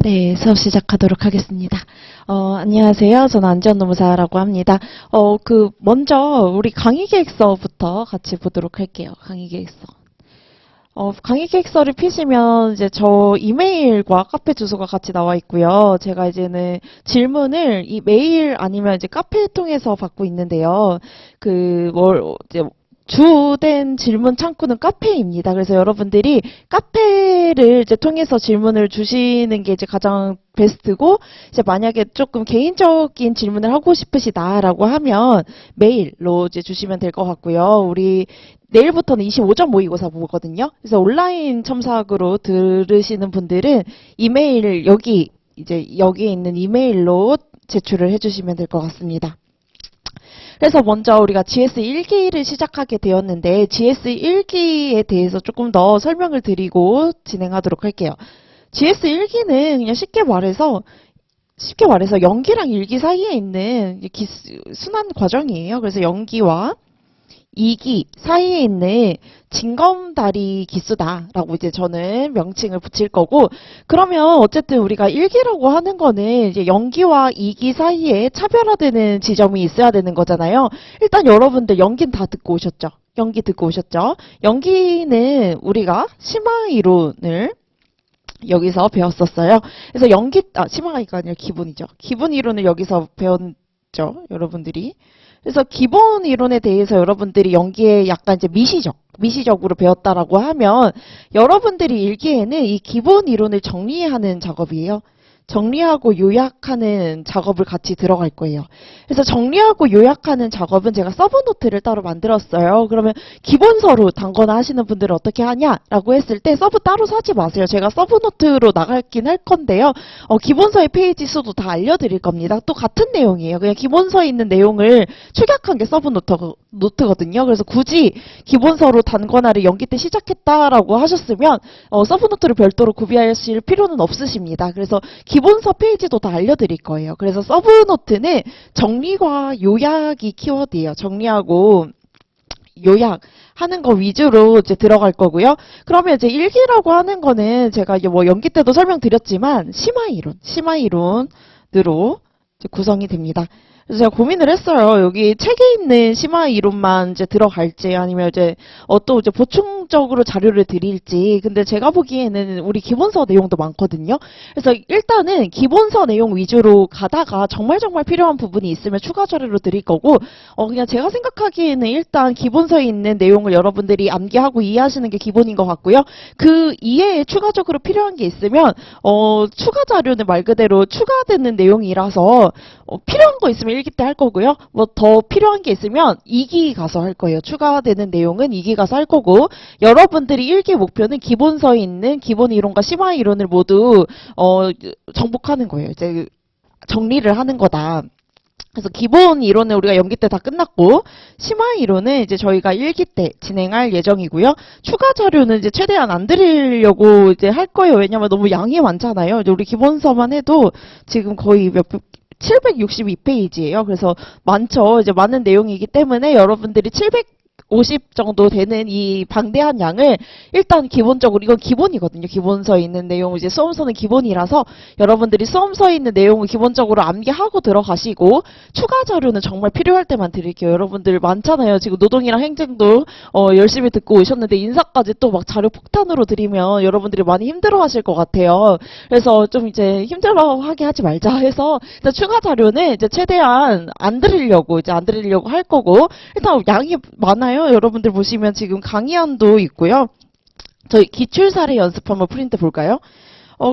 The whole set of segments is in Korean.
네, 수업 시작하도록 하겠습니다. 안녕하세요. 저는 안지연노무사라고 합니다. 먼저 우리 강의 계획서부터 같이 보도록 할게요. 강의 계획서. 강의 계획서를 피시면 이제 저 이메일과 카페 주소가 같이 나와 있고요. 제가 이제는 질문을 이 메일 아니면 이제 카페 통해서 받고 있는데요. 이제 주된 질문 창구는 카페입니다. 그래서 여러분들이 카페를 이제 통해서 질문을 주시는 게 이제 가장 베스트고, 이제 만약에 조금 개인적인 질문을 하고 싶으시다라고 하면 메일로 이제 주시면 될 것 같고요. 우리 내일부터는 25점 모의고사 보거든요. 그래서 온라인 첨삭으로 들으시는 분들은 이메일 여기 있는 이메일로 제출을 해주시면 될 것 같습니다. 그래서 먼저 우리가 GS1기를 시작하게 되었는데 GS1기에 대해서 조금 더 설명을 드리고 진행하도록 할게요. GS1기는 그냥 쉽게 말해서 연기랑 일기 사이에 있는 순환 과정이에요. 그래서 연기와 2기 사이에 있는 징검다리 기수다라고 이제 저는 명칭을 붙일 거고, 그러면 어쨌든 우리가 1기라고 하는 거는 이제 연기와 2기 사이에 차별화되는 지점이 있어야 되는 거잖아요. 일단 여러분들 연기는 다 듣고 오셨죠? 연기 듣고 오셨죠? 연기는 우리가 심화 이론을 여기서 배웠었어요. 그래서 심화가 아니라 기본이죠. 기본 이론을 여기서 배웠죠, 여러분들이. 그래서 기본 이론에 대해서 여러분들이 연기에 약간 이제 미시적으로 배웠다라고 하면 여러분들이 일기에는 이 기본 이론을 정리하는 작업이에요. 정리하고 요약하는 작업을 같이 들어갈 거예요. 그래서 정리하고 요약하는 작업은 제가 서브노트를 따로 만들었어요. 그러면 기본서로 단거나 하시는 분들은 어떻게 하냐라고 했을 때 서브 따로 사지 마세요. 제가 서브노트로 나가긴 할 건데요. 기본서의 페이지 수도 다 알려드릴 겁니다. 또 같은 내용이에요. 그냥 기본서에 있는 내용을 축약한 게 서브노트거든요. 그래서 굳이 기본서로 단거나를 연기 때 시작했다라고 하셨으면 서브노트를 별도로 구비하실 필요는 없으십니다. 그래서 기본서 페이지도 다 알려드릴 거예요. 그래서 서브노트는 정리와 요약이 키워드예요. 정리하고 요약하는 거 위주로 이제 들어갈 거고요. 그러면 이제 일기라고 하는 거는 제가 이제 뭐 연기 때도 설명드렸지만 심화 이론으로 이제 구성이 됩니다. 그래서 제가 고민을 했어요. 여기 책에 있는 심화 이론만 이제 들어갈지 아니면 이제 또 이제 보충적으로 자료를 드릴지. 근데 제가 보기에는 우리 기본서 내용도 많거든요. 그래서 일단은 기본서 내용 위주로 가다가 정말 필요한 부분이 있으면 추가 자료로 드릴 거고, 그냥 제가 생각하기에는 일단 기본서에 있는 내용을 여러분들이 암기하고 이해하시는 게 기본인 것 같고요. 그 이해에 추가적으로 필요한 게 있으면 추가 자료는 말 그대로 추가되는 내용이라서 필요한 거 있으면 1기 때 할 거고요. 뭐 더 필요한 게 있으면 2기 가서 할 거예요. 추가되는 내용은 2기 가서 할 거고, 여러분들이 1기 목표는 기본서에 있는 기본 이론과 심화 이론을 모두 정복하는 거예요. 이제 정리를 하는 거다. 그래서 기본 이론은 우리가 연기 때 다 끝났고, 심화 이론은 이제 저희가 1기 때 진행할 예정이고요. 추가 자료는 이제 최대한 안 드리려고 이제 할 거예요. 왜냐면 너무 양이 많잖아요. 이제 우리 기본서만 해도 지금 거의 762페이지예요. 그래서 많죠. 이제 많은 내용이기 때문에 여러분들이 750 정도 되는 이 방대한 양을 일단 기본적으로, 이건 기본이거든요. 기본서에 있는 내용, 이제 수험서는 기본이라서 여러분들이 수험서에 있는 내용을 기본적으로 암기하고 들어가시고, 추가 자료는 정말 필요할 때만 드릴게요. 여러분들 많잖아요. 지금 노동이랑 행정도 열심히 듣고 오셨는데 인사까지 또 막 자료 폭탄으로 드리면 여러분들이 많이 힘들어 하실 것 같아요. 그래서 좀 이제 힘들어하게 하지 말자 해서 일단 추가 자료는 이제 최대한 안 드리려고 할 거고, 일단 양이 많아요. 여러분들 보시면 지금 강의안도 있고요. 저희 기출사례 연습 한번 프린트 볼까요?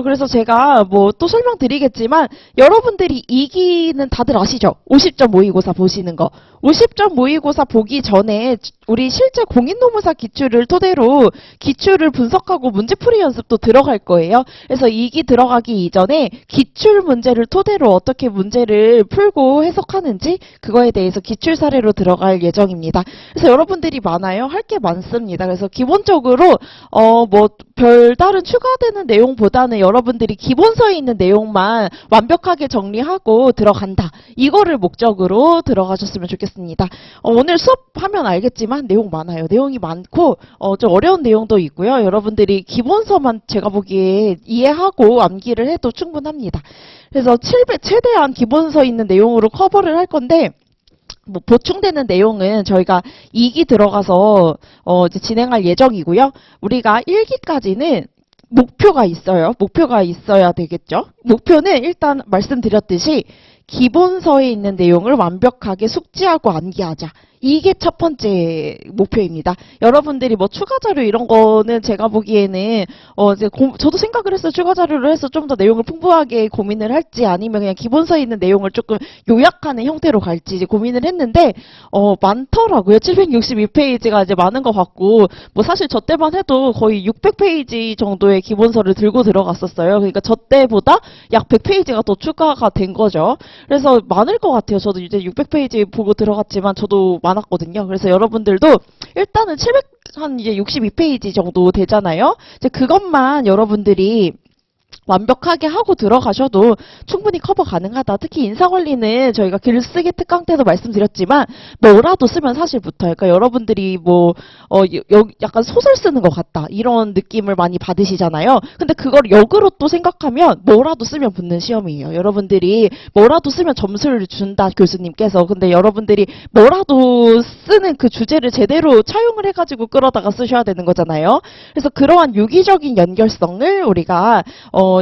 그래서 제가 뭐 또 설명드리겠지만 여러분들이 2기는 다들 아시죠? 50점 모의고사 보시는 거. 50점 모의고사 보기 전에 우리 실제 공인노무사 기출을 토대로 기출을 분석하고 문제풀이 연습도 들어갈 거예요. 그래서 2기 들어가기 이전에 기출 문제를 토대로 어떻게 문제를 풀고 해석하는지 그거에 대해서 기출 사례로 들어갈 예정입니다. 그래서 여러분들이 많아요. 할 게 많습니다. 그래서 기본적으로 뭐 별다른 추가되는 내용보다는 여러분들이 기본서에 있는 내용만 완벽하게 정리하고 들어간다. 이거를 목적으로 들어가셨으면 좋겠습니다. 오늘 수업하면 알겠지만 내용 많아요. 내용이 많고 좀 어려운 내용도 있고요. 여러분들이 기본서만 제가 보기에 이해하고 암기를 해도 충분합니다. 그래서 최대한 기본서 있는 내용으로 커버를 할 건데 뭐 보충되는 내용은 저희가 2기 들어가서 이제 진행할 예정이고요. 우리가 1기까지는 목표가 있어요. 목표가 있어야 되겠죠. 목표는 일단 말씀드렸듯이 기본서에 있는 내용을 완벽하게 숙지하고 암기하자. 이게 첫 번째 목표입니다. 여러분들이 뭐 추가 자료 이런 거는 제가 보기에는 이제 저도 생각을 했어요. 추가 자료를 해서 좀 더 내용을 풍부하게 고민을 할지 아니면 그냥 기본서에 있는 내용을 조금 요약하는 형태로 갈지 이제 고민을 했는데 많더라고요. 762페이지가 이제 많은 것 같고 뭐 사실 저 때만 해도 거의 600페이지 정도의 기본서를 들고 들어갔었어요. 그러니까 저 때보다 약 100페이지가 더 추가가 된 거죠. 그래서 많을 것 같아요. 저도 이제 600페이지 보고 들어갔지만 저도 많았거든요. 그래서 여러분들도 일단은 한 이제 62페이지 정도 되잖아요. 이제 그것만 여러분들이 완벽하게 하고 들어가셔도 충분히 커버 가능하다. 특히 인사관리는 저희가 글쓰기 특강 때도 말씀드렸지만 뭐라도 쓰면 사실 붙어요. 그러니까 여러분들이 뭐 약간 소설 쓰는 것 같다 이런 느낌을 많이 받으시잖아요. 근데 그걸 역으로 또 생각하면 뭐라도 쓰면 붙는 시험이에요. 여러분들이 뭐라도 쓰면 점수를 준다 교수님께서. 근데 여러분들이 뭐라도 쓰는 그 주제를 제대로 차용을 해가지고 끌어다가 쓰셔야 되는 거잖아요. 그래서 그러한 유기적인 연결성을 우리가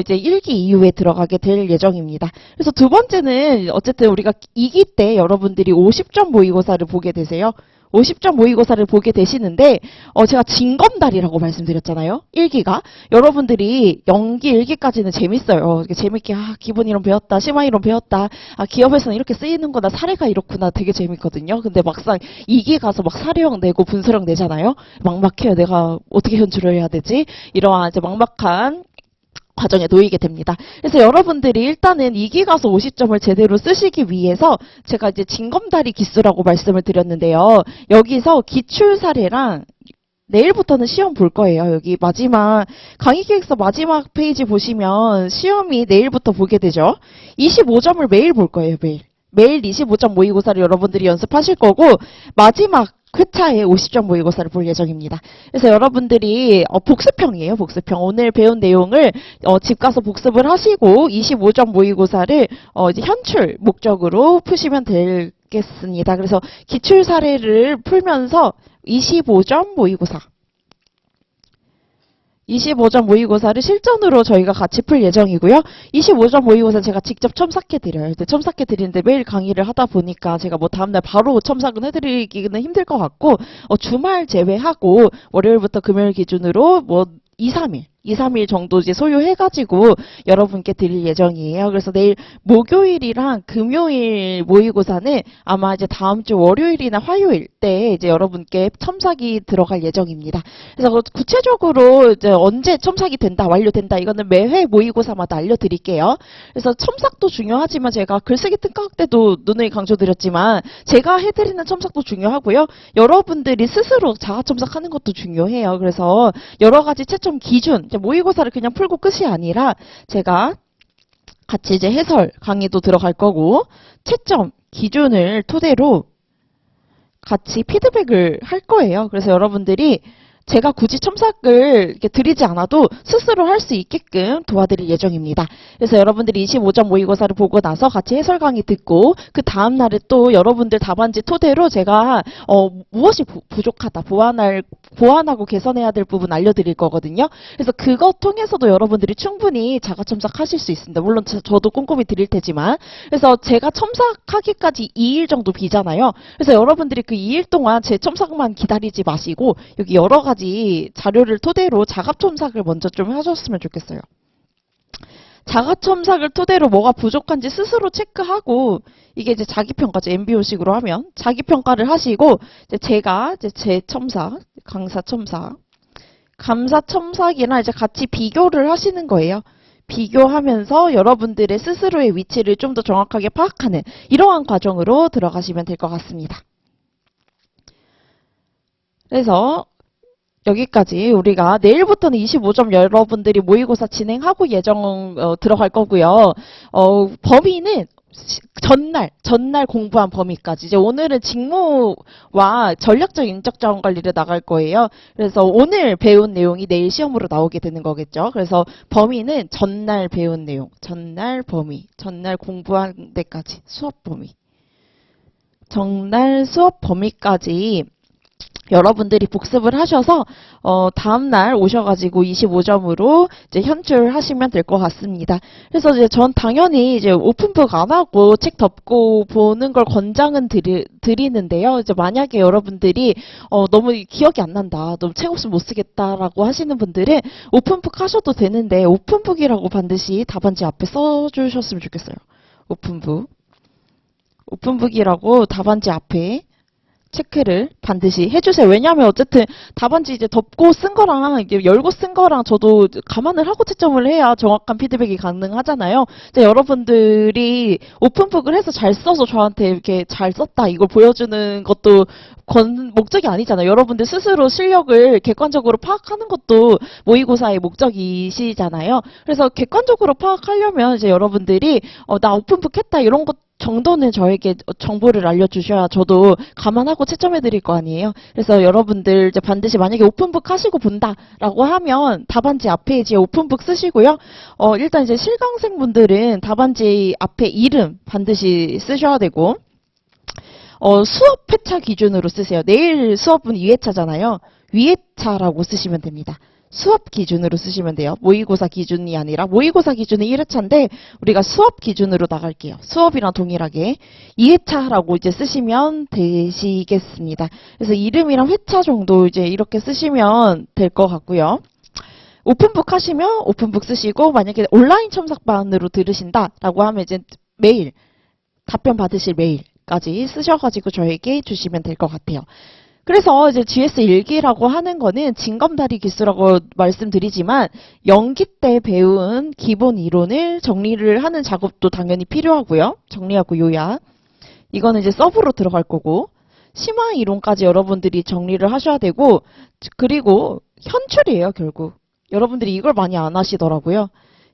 이제 1기 이후에 들어가게 될 예정입니다. 그래서 두 번째는 어쨌든 우리가 2기 때 여러분들이 50점 모의고사를 보게 되세요. 50점 모의고사를 보게 되시는데 제가 징검다리라고 말씀드렸잖아요. 1기가. 여러분들이 연기 1기까지는 재밌어요. 재밌게 기본이론 배웠다. 심화이론 배웠다. 기업에서는 이렇게 쓰이는구나. 사례가 이렇구나. 되게 재밌거든요. 근데 막상 2기 가서 막 사례형 내고 분수령 내잖아요. 막막해요. 내가 어떻게 현출을 해야 되지? 이러한 이제 막막한 과정에 놓이게 됩니다. 그래서 여러분들이 일단은 2기 가서 50점을 제대로 쓰시기 위해서 제가 이제 징검다리 기수라고 말씀을 드렸는데요. 여기서 기출 사례랑 내일부터는 시험 볼 거예요. 여기 마지막 강의기획서 마지막 페이지 보시면 시험이 내일부터 보게 되죠. 25점을 매일 볼 거예요. 매일 25점 모의고사를 여러분들이 연습하실 거고 마지막 회차에 50점 모의고사를 볼 예정입니다. 그래서 여러분들이 복습형이에요. 복습형. 오늘 배운 내용을 집 가서 복습을 하시고 25점 모의고사를 이제 현출 목적으로 푸시면 되겠습니다. 그래서 기출 사례를 풀면서 25점 모의고사 25점 모의고사를 실전으로 저희가 같이 풀 예정이고요. 25점 모의고사 제가 직접 첨삭해 드려요. 첨삭해 드리는데 매일 강의를 하다 보니까 제가 뭐 다음날 바로 첨삭은 해드리기는 힘들 것 같고 주말 제외하고 월요일부터 금요일 기준으로 뭐 2, 3일 정도 이제 소요해가지고 여러분께 드릴 예정이에요. 그래서 내일 목요일이랑 금요일 모의고사는 아마 이제 다음 주 월요일이나 화요일 때 이제 여러분께 첨삭이 들어갈 예정입니다. 그래서 구체적으로 이제 언제 첨삭이 된다, 완료된다, 이거는 매회 모의고사마다 알려드릴게요. 그래서 첨삭도 중요하지만 제가 글쓰기 특강 때도 누누이 강조드렸지만 제가 해드리는 첨삭도 중요하고요. 여러분들이 스스로 자가 첨삭하는 것도 중요해요. 그래서 여러 가지 채점 기준, 모의고사를 그냥 풀고 끝이 아니라 제가 같이 이제 해설 강의도 들어갈 거고 채점 기준을 토대로 같이 피드백을 할 거예요. 그래서 여러분들이 제가 굳이 첨삭을 이렇게 드리지 않아도 스스로 할 수 있게끔 도와드릴 예정입니다. 그래서 여러분들이 25점 모의고사를 보고 나서 같이 해설 강의 듣고 그 다음 날에 또 여러분들 답안지 토대로 제가 무엇이 부족하다, 보완하고 개선해야 될 부분 알려드릴 거거든요. 그래서 그것 통해서도 여러분들이 충분히 자가 첨삭하실 수 있습니다. 물론 저도 꼼꼼히 드릴 테지만. 그래서 제가 첨삭하기까지 2일 정도 비잖아요. 그래서 여러분들이 그 2일 동안 제 첨삭만 기다리지 마시고 여기 여러 가지 자료를 토대로 자가 첨삭을 먼저 좀 하셨으면 좋겠어요. 자가 첨삭을 토대로 뭐가 부족한지 스스로 체크하고 이게 이제 자기평가죠. MBO식으로 하면 자기평가를 하시고 이제 제가 이제 제 첨삭, 강사 첨삭, 감사 첨삭이나 이제 같이 비교를 하시는 거예요. 비교하면서 여러분들의 스스로의 위치를 좀 더 정확하게 파악하는 이러한 과정으로 들어가시면 될 것 같습니다. 그래서 여기까지 우리가 내일부터는 25점 여러분들이 모의고사 진행하고 예정 들어갈 거고요. 범위는 전날 공부한 범위까지. 이제 오늘은 직무와 전략적 인적 자원 관리를 나갈 거예요. 그래서 오늘 배운 내용이 내일 시험으로 나오게 되는 거겠죠. 그래서 범위는 전날 배운 내용, 전날 범위, 전날 공부한 데까지 수업 범위. 전날 수업 범위까지 여러분들이 복습을 하셔서 다음날 오셔가지고 25점으로 이제 현출하시면 될 것 같습니다. 그래서 이제 전 당연히 이제 오픈북 안 하고 책 덮고 보는 걸 권장은 드리는데요. 이제 만약에 여러분들이 너무 기억이 안 난다, 너무 책 없으면 못 쓰겠다라고 하시는 분들은 오픈북 하셔도 되는데 오픈북이라고 반드시 답안지 앞에 써주셨으면 좋겠어요. 오픈북이라고 답안지 앞에 체크를 반드시 해주세요. 왜냐하면 어쨌든 답안지 이제 덮고 쓴 거랑 이게 열고 쓴 거랑 저도 감안을 하고 채점을 해야 정확한 피드백이 가능하잖아요. 이제 여러분들이 오픈북을 해서 잘 써서 저한테 이렇게 잘 썼다 이걸 보여주는 것도 목적이 아니잖아요. 여러분들 스스로 실력을 객관적으로 파악하는 것도 모의고사의 목적이시잖아요. 그래서 객관적으로 파악하려면 이제 여러분들이 나 오픈북 했다 이런 것 정도는 저에게 정보를 알려주셔야 저도 감안하고 채점해 드릴 거 아니에요. 그래서 여러분들 이제 반드시 만약에 오픈북 하시고 본다라고 하면 답안지 앞에 이제 오픈북 쓰시고요. 일단 이제 실강생분들은 답안지 앞에 이름 반드시 쓰셔야 되고, 수업 회차 기준으로 쓰세요. 내일 수업은 2회차잖아요. 위회차라고 쓰시면 됩니다. 수업 기준으로 쓰시면 돼요. 모의고사 기준이 아니라 모의고사 기준은 1회차인데 우리가 수업 기준으로 나갈게요. 수업이랑 동일하게 2회차라고 이제 쓰시면 되시겠습니다. 그래서 이름이랑 회차 정도 이제 이렇게 쓰시면 될 것 같고요. 오픈북 하시면 오픈북 쓰시고, 만약에 온라인 첨삭반으로 들으신다라고 하면 이제 메일, 답변 받으실 메일까지 쓰셔가지고 저에게 주시면 될 것 같아요. 그래서 이제 GS 일기라고 하는 거는 징검다리 기수라고 말씀드리지만 연기 때 배운 기본 이론을 정리를 하는 작업도 당연히 필요하고요. 정리하고 요약. 이거는 이제 서브로 들어갈 거고, 심화 이론까지 여러분들이 정리를 하셔야 되고, 그리고 현출이에요, 결국. 여러분들이 이걸 많이 안 하시더라고요.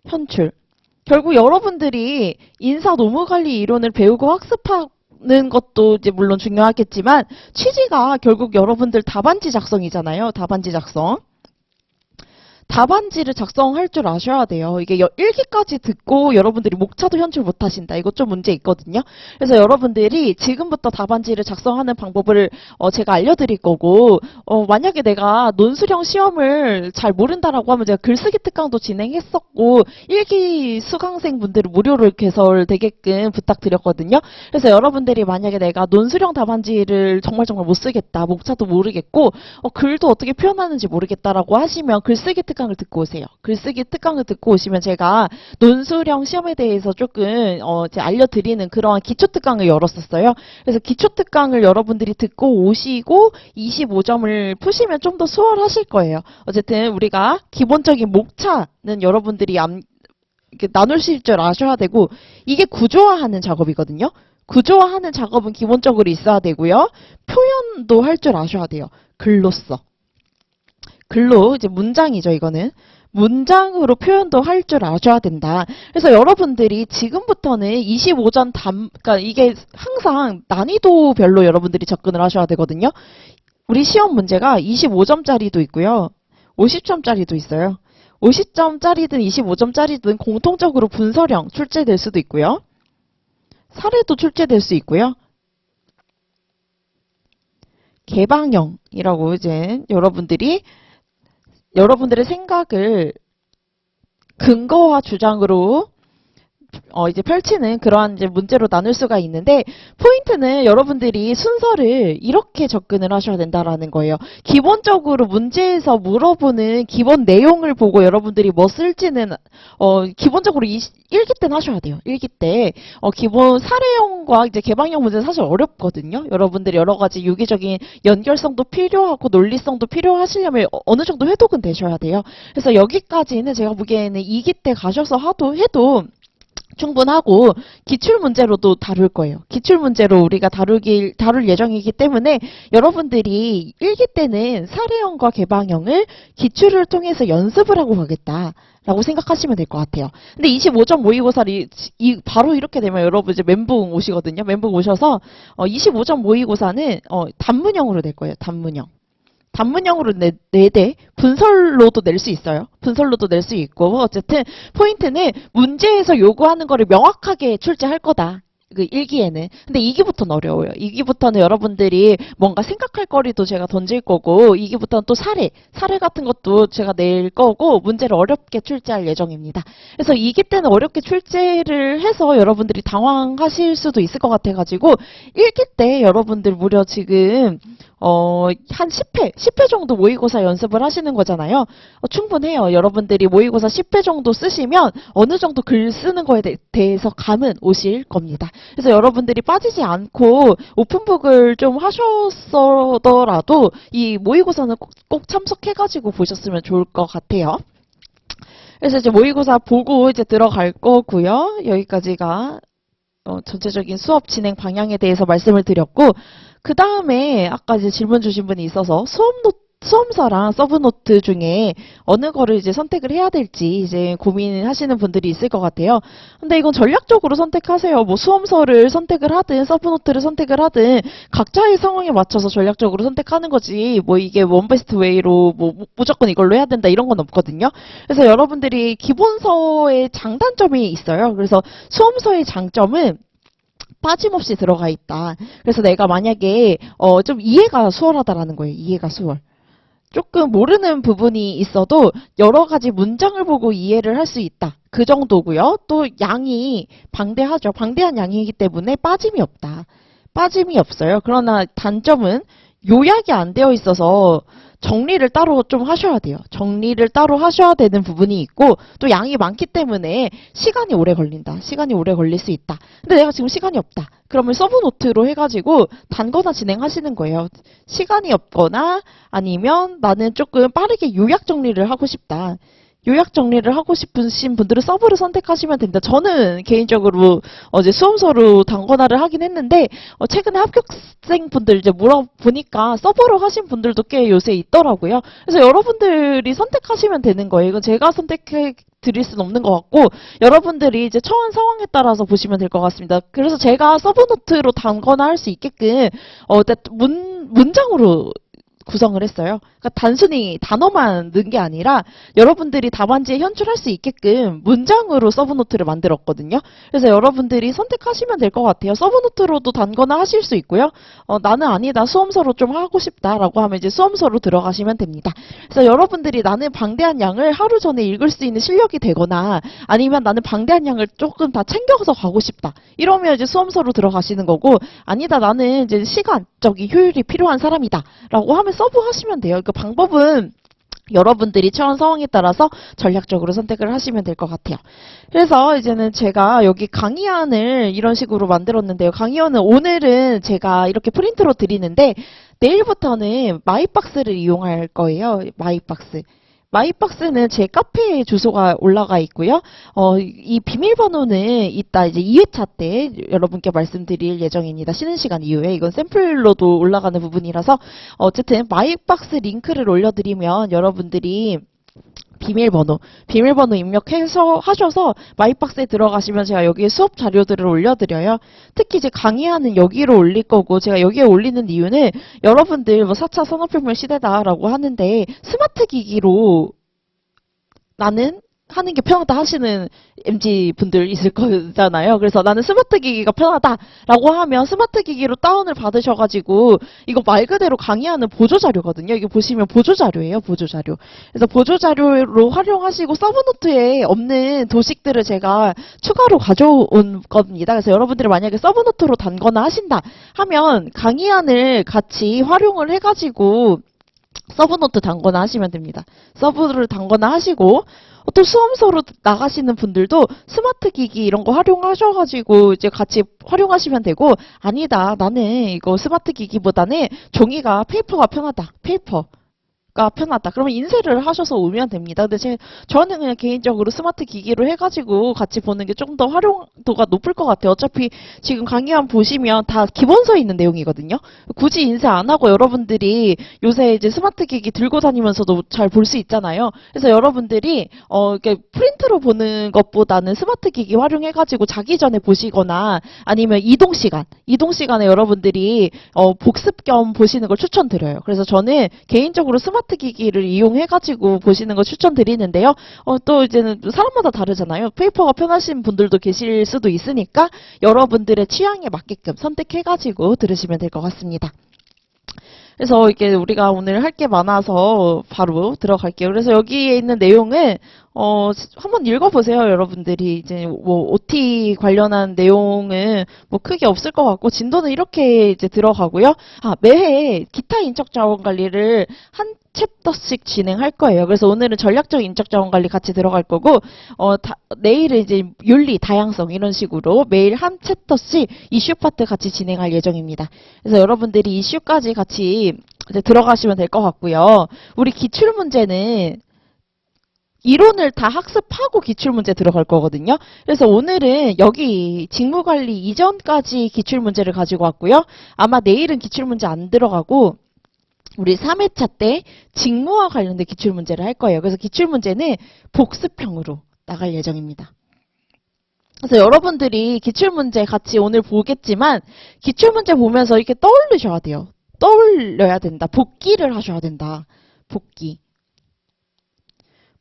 현출. 결국 여러분들이 인사 노무관리 이론을 배우고 학습하는 것도 이제 물론 중요하겠지만 취지가 결국 여러분들 답안지 작성이잖아요. 답안지 작성. 답안지를 작성할 줄 아셔야 돼요. 이게 1기까지 듣고 여러분들이 목차도 현출 못하신다. 이거 좀 문제 있거든요. 그래서 여러분들이 지금부터 답안지를 작성하는 방법을 제가 알려드릴 거고, 만약에 내가 논술형 시험을 잘 모른다라고 하면 제가 글쓰기 특강도 진행했었고 1기 수강생분들을 무료로 개설되게끔 부탁드렸거든요. 그래서 여러분들이 만약에 내가 논술형 답안지를 정말 못 쓰겠다, 목차도 모르겠고 글도 어떻게 표현하는지 모르겠다라고 하시면 글쓰기 특강을 듣고 오세요. 글쓰기 특강을 듣고 오시면 제가 논술형 시험에 대해서 조금 이제 알려드리는 그러한 기초 특강을 열었었어요. 그래서 기초 특강을 여러분들이 듣고 오시고 25점을 푸시면 좀 더 수월하실 거예요. 어쨌든 우리가 기본적인 목차는 여러분들이 나누실 줄 아셔야 되고, 이게 구조화하는 작업이거든요. 구조화하는 작업은 기본적으로 있어야 되고요. 표현도 할 줄 아셔야 돼요. 글로써. 글로 이제 문장이죠. 이거는 문장으로 표현도 할 줄 아셔야 된다. 그래서 여러분들이 지금부터는 25점 그러니까 이게 항상 난이도별로 여러분들이 접근을 하셔야 되거든요. 우리 시험 문제가 25점짜리도 있고요. 50점짜리도 있어요. 50점짜리든 25점짜리든 공통적으로 분설형 출제될 수도 있고요. 사례도 출제될 수 있고요. 개방형이라고 이제 여러분들의 생각을 근거와 주장으로 이제 펼치는 그러한 이제 문제로 나눌 수가 있는데, 포인트는 여러분들이 순서를 이렇게 접근을 하셔야 된다라는 거예요. 기본적으로 문제에서 물어보는 기본 내용을 보고 여러분들이 뭐 쓸지는 기본적으로 1기 때는 하셔야 돼요. 1기 때 기본 사례형과 이제 개방형 문제는 사실 어렵거든요. 여러분들이 여러 가지 유기적인 연결성도 필요하고 논리성도 필요하시려면 어느 정도 회독은 되셔야 돼요. 그래서 여기까지는 제가 보기에는 2기 때 가셔서 해도 충분하고 기출문제로도 다룰 거예요. 기출문제로 우리가 다룰 예정이기 때문에 여러분들이 일기 때는 사례형과 개방형을 기출을 통해서 연습을 하고 가겠다라고 생각하시면 될 것 같아요. 근데 25점 모의고사를 바로 이렇게 되면 여러분 이제 멘붕 오시거든요. 멘붕 오셔서 25점 모의고사는 단문형으로 낼 거예요. 단문형으로 내되 분설로도 낼 수 있어요. 분설로도 낼 수 있고 어쨌든 포인트는 문제에서 요구하는 거를 명확하게 출제할 거다. 그 1기에는. 근데 2기부터는 어려워요. 2기부터는 여러분들이 뭔가 생각할 거리도 제가 던질 거고 2기부터는 또 사례 같은 것도 제가 낼 거고 문제를 어렵게 출제할 예정입니다. 그래서 2기 때는 어렵게 출제를 해서 여러분들이 당황하실 수도 있을 것 같아가지고 1기 때 여러분들 무려 지금 한 10회 정도 모의고사 연습을 하시는 거잖아요. 충분해요. 여러분들이 모의고사 10회 정도 쓰시면 어느 정도 글 쓰는 거에 대해서 감은 오실 겁니다. 그래서 여러분들이 빠지지 않고 오픈북을 좀 하셨더라도 이 모의고사는 꼭 참석해가지고 보셨으면 좋을 것 같아요. 그래서 이제 모의고사 보고 이제 들어갈 거고요. 여기까지가 전체적인 수업 진행 방향에 대해서 말씀을 드렸고, 그 다음에 아까 이제 질문 주신 분이 있어서 수험서랑 서브노트 중에 어느 거를 이제 선택을 해야 될지 이제 고민하시는 분들이 있을 것 같아요. 근데 이건 전략적으로 선택하세요. 뭐 수험서를 선택을 하든 서브노트를 선택을 하든 각자의 상황에 맞춰서 전략적으로 선택하는 거지 뭐 이게 원베스트 웨이로 뭐 무조건 이걸로 해야 된다 이런 건 없거든요. 그래서 여러분들이 기본서의 장단점이 있어요. 그래서 수험서의 장점은 빠짐없이 들어가 있다. 그래서 내가 만약에 좀 이해가 수월하다라는 거예요. 이해가 수월. 조금 모르는 부분이 있어도 여러 가지 문장을 보고 이해를 할 수 있다. 그 정도고요. 또 양이 방대하죠. 방대한 양이기 때문에 빠짐이 없다. 빠짐이 없어요. 그러나 단점은 요약이 안 되어 있어서 정리를 따로 좀 하셔야 돼요. 정리를 따로 하셔야 되는 부분이 있고 또 양이 많기 때문에 시간이 오래 걸린다. 시간이 오래 걸릴 수 있다. 근데 내가 지금 시간이 없다. 그러면 서브노트로 해가지고 단거나 진행하시는 거예요. 시간이 없거나 아니면 나는 조금 빠르게 요약 정리를 하고 싶다. 요약 정리를 하고 싶으신 분들은 서브를 선택하시면 됩니다. 저는 개인적으로 어제 수험서로 단권화를 하긴 했는데 최근에 합격생분들 이제 물어보니까 서브로 하신 분들도 꽤 요새 있더라고요. 그래서 여러분들이 선택하시면 되는 거예요. 이건 제가 선택해 드릴 수는 없는 것 같고 여러분들이 이제 처한 상황에 따라서 보시면 될 것 같습니다. 그래서 제가 서브노트로 단거나 할 수 있게끔 문장으로 구성을 했어요. 그러니까 단순히 단어만 넣은 게 아니라 여러분들이 답안지에 현출할 수 있게끔 문장으로 서브노트를 만들었거든요. 그래서 여러분들이 선택하시면 될 것 같아요. 서브노트로도 단거나 하실 수 있고요. 나는 아니다. 수험서로 좀 하고 싶다라고 하면 이제 수험서로 들어가시면 됩니다. 그래서 여러분들이 나는 방대한 양을 하루 전에 읽을 수 있는 실력이 되거나 아니면 나는 방대한 양을 조금 다 챙겨서 가고 싶다. 이러면 이제 수험서로 들어가시는 거고 아니다. 나는 이제 시간적인 효율이 필요한 사람이다. 라고 하면 서브 하시면 돼요. 그 방법은 여러분들이 처한 상황에 따라서 전략적으로 선택을 하시면 될 것 같아요. 그래서 이제는 제가 여기 강의안을 이런 식으로 만들었는데요. 강의안은 오늘은 제가 이렇게 프린트로 드리는데 내일부터는 마이박스를 이용할 거예요. 마이박스. 마이박스는 제 카페에 주소가 올라가 있고요. 이 비밀번호는 이따 이제 2회차 때 여러분께 말씀드릴 예정입니다. 쉬는 시간 이후에. 이건 샘플로도 올라가는 부분이라서 어쨌든 마이박스 링크를 올려드리면 여러분들이 비밀번호 입력해서 하셔서 마이박스에 들어가시면 제가 여기에 수업 자료들을 올려드려요. 특히 이제 강의하는 여기로 올릴 거고 제가 여기에 올리는 이유는 여러분들 뭐 4차 산업혁명 시대다라고 하는데 스마트 기기로 나는 하는 게 편하다 하시는 MZ분들 있을 거잖아요. 그래서 나는 스마트 기기가 편하다라고 하면 스마트 기기로 다운을 받으셔가지고 이거 말 그대로 강의하는 보조자료거든요. 이게 보시면 보조자료예요. 보조자료. 그래서 보조자료로 활용하시고 서브노트에 없는 도식들을 제가 추가로 가져온 겁니다. 그래서 여러분들이 만약에 서브노트로 단거나 하신다 하면 강의안을 같이 활용을 해가지고 서브노트 단거나 하시면 됩니다. 서브를 단거나 하시고 또 수험서로 나가시는 분들도 스마트 기기 이런 거 활용하셔가지고 이제 같이 활용하시면 되고 아니다 나는 이거 스마트 기기보다는 종이가 페이퍼가 편하다. 페이퍼 가 편하다. 그러면 인쇄를 하셔서 오면 됩니다. 근데 저는 그냥 개인적으로 스마트 기기로 해가지고 같이 보는 게 좀 더 활용도가 높을 것 같아요. 어차피 지금 강의안 보시면 다 기본서에 있는 내용이거든요. 굳이 인쇄 안 하고 여러분들이 요새 이제 스마트 기기 들고 다니면서도 잘 볼 수 있잖아요. 그래서 여러분들이 이렇게 프린트로 보는 것보다는 스마트 기기 활용해가지고 자기 전에 보시거나 아니면 이동 시간에 여러분들이 복습 겸 보시는 걸 추천드려요. 그래서 저는 개인적으로 스마트 기기를 이용해가지고 보시는 걸 추천드리는데요. 또 이제는 사람마다 다르잖아요. 페이퍼가 편하신 분들도 계실 수도 있으니까 여러분들의 취향에 맞게끔 선택해가지고 들으시면 될 것 같습니다. 그래서 이게 우리가 오늘 할 게 많아서 바로 들어갈게요. 그래서 여기에 있는 내용은 한번 읽어보세요, 여러분들이. 이제 뭐 OT 관련한 내용은 뭐 크게 없을 것 같고 진도는 이렇게 이제 들어가고요. 매해 기타 인적 자원 관리를 한 챕터씩 진행할 거예요. 그래서 오늘은 전략적 인적 자원 관리 같이 들어갈 거고 내일은 이제 윤리, 다양성 이런 식으로 매일 한 챕터씩 이슈 파트 같이 진행할 예정입니다. 그래서 여러분들이 이슈까지 같이 이제 들어가시면 될 것 같고요. 우리 기출 문제는 이론을 다 학습하고 기출문제 들어갈 거거든요. 그래서 오늘은 여기 직무관리 이전까지 기출문제를 가지고 왔고요. 아마 내일은 기출문제 안 들어가고 우리 3회차 때 직무와 관련된 기출문제를 할 거예요. 그래서 기출문제는 복습형으로 나갈 예정입니다. 그래서 여러분들이 기출문제 같이 오늘 보겠지만 기출문제 보면서 이렇게 떠올리셔야 돼요. 떠올려야 된다. 복기를 하셔야 된다.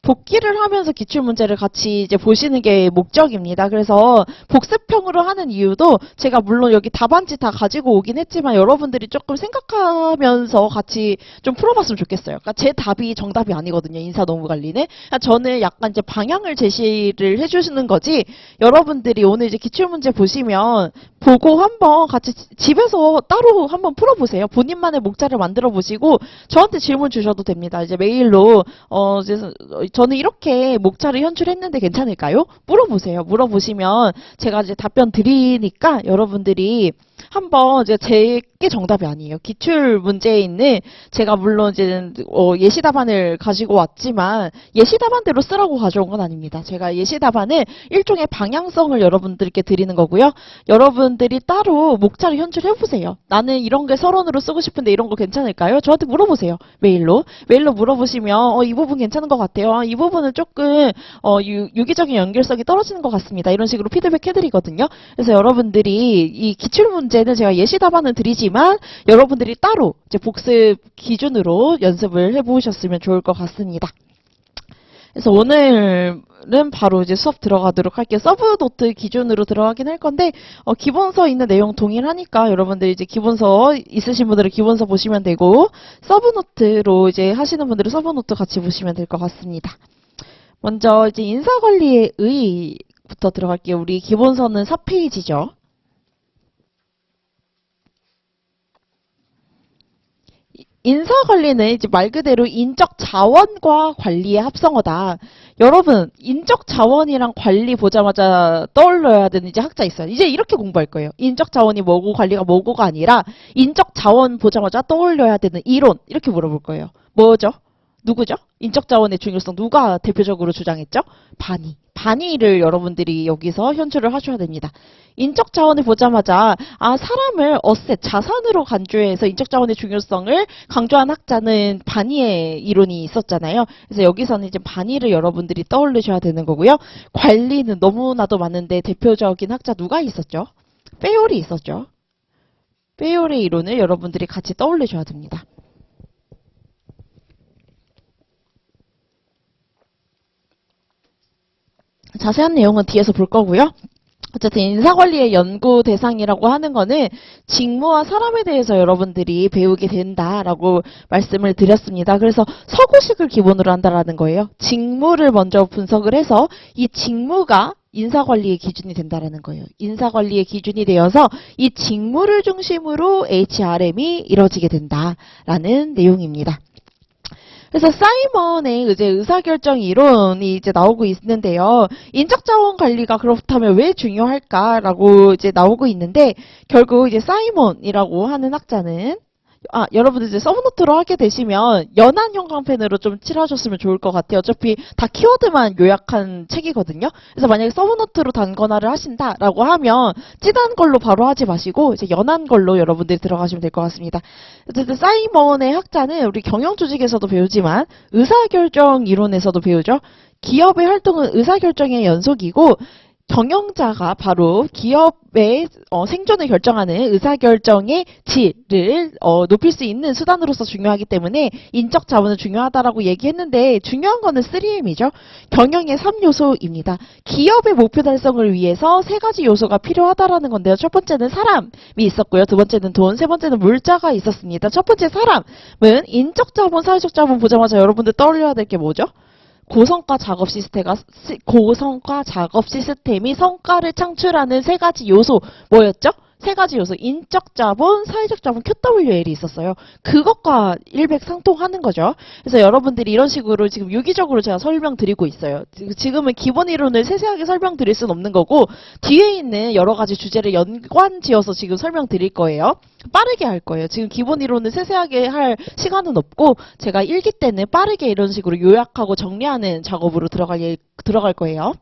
복기를 하면서 기출문제를 같이 이제 보시는 게 목적입니다. 그래서 복습형으로 하는 이유도 제가 물론 여기 답안지 다 가지고 오긴 했지만 여러분들이 조금 생각하면서 같이 좀 풀어봤으면 좋겠어요. 그러니까 제 답이 정답이 아니거든요. 인사노무관리는. 그러니까 저는 약간 이제 방향을 제시를 해주시는 거지 여러분들이 오늘 이제 기출문제 보시면 보고 한번 같이 집에서 따로 한번 풀어보세요. 본인만의 목차를 만들어 보시고 저한테 질문 주셔도 됩니다. 이제 메일로 이제 저는 이렇게 목차를 현출했는데 괜찮을까요? 물어보세요. 물어보시면 제가 이제 답변 드리니까 여러분들이 한번 이제 제게 정답이 아니에요. 기출 문제에 있는 제가 물론 이제 예시 답안을 가지고 왔지만 예시 답안대로 쓰라고 가져온 건 아닙니다. 제가 예시 답안은 일종의 방향성을 여러분들께 드리는 거고요. 여러분들이 따로 목차를 현출해 보세요. 나는 이런 게 서론으로 쓰고 싶은데 이런 거 괜찮을까요? 저한테 물어보세요. 메일로 물어보시면 이 부분 괜찮은 것 같아요. 이 부분은 조금 유기적인 연결성이 떨어지는 것 같습니다. 이런 식으로 피드백 해드리거든요. 그래서 여러분들이 이 기출 문제는 제가 예시 답안은 드리지만 여러분들이 따로 이제 복습 기준으로 연습을 해보셨으면 좋을 것 같습니다. 그래서 오늘은 바로 이제 수업 들어가도록 할게요. 서브노트 기준으로 들어가긴 할 건데 기본서 있는 내용 동일하니까 여러분들 이제 기본서 있으신 분들은 기본서 보시면 되고 서브노트로 이제 하시는 분들은 서브노트 같이 보시면 될 것 같습니다. 먼저 이제 인사관리의 의의부터 들어갈게요. 우리 기본서는 4페이지죠. 인사관리는 이제 말 그대로 인적 자원과 관리의 합성어다. 여러분, 인적 자원이랑 관리 보자마자 떠올려야 되는 이제 학자 있어요. 이제 이렇게 공부할 거예요. 인적 자원이 뭐고 관리가 뭐고가 아니라 인적 자원 보자마자 떠올려야 되는 이론 이렇게 물어볼 거예요. 뭐죠? 누구죠? 인적 자원의 중요성 누가 대표적으로 주장했죠? 반의를 여러분들이 여기서 현출을 하셔야 됩니다. 인적 자원을 보자마자 사람을 어셋, 자산으로 간주해서 인적 자원의 중요성을 강조한 학자는 반의의 이론이 있었잖아요. 그래서 여기서는 이제 반의를 여러분들이 떠올리셔야 되는 거고요. 관리는 너무나도 많은데 대표적인 학자 누가 있었죠? 페요리 있었죠. 페요리 이론을 여러분들이 같이 떠올리셔야 됩니다. 자세한 내용은 뒤에서 볼 거고요. 어쨌든 인사관리의 연구 대상이라고 하는 거는 직무와 사람에 대해서 여러분들이 배우게 된다라고 말씀을 드렸습니다. 그래서 서구식을 기본으로 한다라는 거예요. 직무를 먼저 분석을 해서 이 직무가 인사관리의 기준이 된다라는 거예요. 인사관리의 기준이 되어서 이 직무를 중심으로 HRM이 이루어지게 된다라는 내용입니다. 그래서 사이먼의 이제 의사결정 이론이 이제 나오고 있는데요. 인적자원 관리가 그렇다면 왜 중요할까라고 이제 나오고 있는데 결국 이제 사이먼이라고 하는 학자는 여러분들 이제 서브노트로 하게 되시면 연한 형광펜으로 좀 칠하셨으면 좋을 것 같아요. 어차피 다 키워드만 요약한 책이거든요. 그래서 만약에 서브노트로 단권화를 하신다라고 하면 진한 걸로 바로 하지 마시고 이제 연한 걸로 여러분들이 들어가시면 될 것 같습니다. 어쨌든 사이먼의 학자는 우리 경영조직에서도 배우지만 의사결정 이론에서도 배우죠. 기업의 활동은 의사결정의 연속이고 경영자가 바로 기업의 생존을 결정하는 의사결정의 질을 높일 수 있는 수단으로서 중요하기 때문에 인적 자본은 중요하다라고 얘기했는데 중요한 거는 3M이죠. 경영의 3요소입니다. 기업의 목표 달성을 위해서 3가지 요소가 필요하다라는 건데요. 첫 번째는 사람이 있었고요. 두 번째는 돈, 세 번째는 물자가 있었습니다. 첫 번째 사람은 인적 자본, 사회적 자본 보자마자 여러분들 떠올려야 될 게 뭐죠? 고성과 작업 시스템이 성과를 창출하는 3가지 요소 뭐였죠? 3가지 요소 인적 자본, 사회적 자본, QWL이 있었어요. 그것과 일맥상통하는 거죠. 그래서 여러분들이 이런 식으로 지금 유기적으로 제가 설명드리고 있어요. 지금은 기본 이론을 세세하게 설명드릴 수는 없는 거고 뒤에 있는 여러 가지 주제를 연관지어서 지금 설명드릴 거예요. 빠르게 할 거예요. 지금 기본 이론을 세세하게 할 시간은 없고 제가 1기 때는 빠르게 이런 식으로 요약하고 정리하는 작업으로 들어갈 거예요.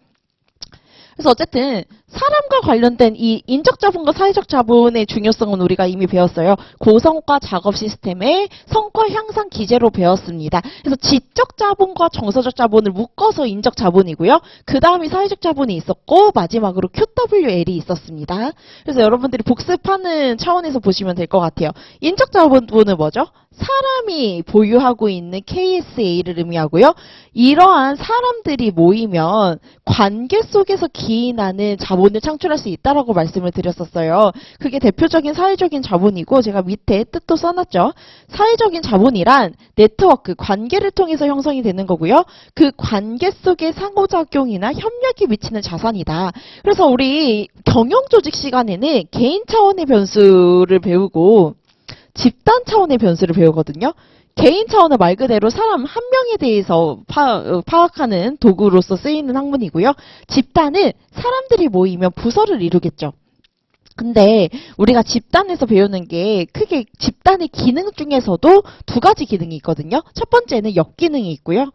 그래서 어쨌든 사람과 관련된 이 인적 자본과 사회적 자본의 중요성은 우리가 이미 배웠어요. 고성과 작업 시스템의 성과 향상 기제로 배웠습니다. 그래서 지적 자본과 정서적 자본을 묶어서 인적 자본이고요. 그 다음이 사회적 자본이 있었고 마지막으로 QWL이 있었습니다. 그래서 여러분들이 복습하는 차원에서 보시면 될 것 같아요. 인적 자본은 뭐죠? 사람이 보유하고 있는 KSA를 의미하고요. 이러한 사람들이 모이면 관계 속에서 기인하는 자본을 창출할 수 있다라고 말씀을 드렸었어요. 그게 대표적인 사회적인 자본이고 제가 밑에 뜻도 써놨죠. 사회적인 자본이란 네트워크, 관계를 통해서 형성이 되는 거고요. 그 관계 속의 상호작용이나 협력이 미치는 자산이다. 그래서 우리 경영조직 시간에는 개인 차원의 변수를 배우고 집단 차원의 변수를 배우거든요. 개인 차원은 말 그대로 사람 한 명에 대해서 파악하는 도구로서 쓰이는 학문이고요. 집단은 사람들이 모이면 부서를 이루겠죠. 근데 우리가 집단에서 배우는 게 크게 집단의 기능 중에서도 2가지 기능이 있거든요. 첫 번째는 역기능이 있고요.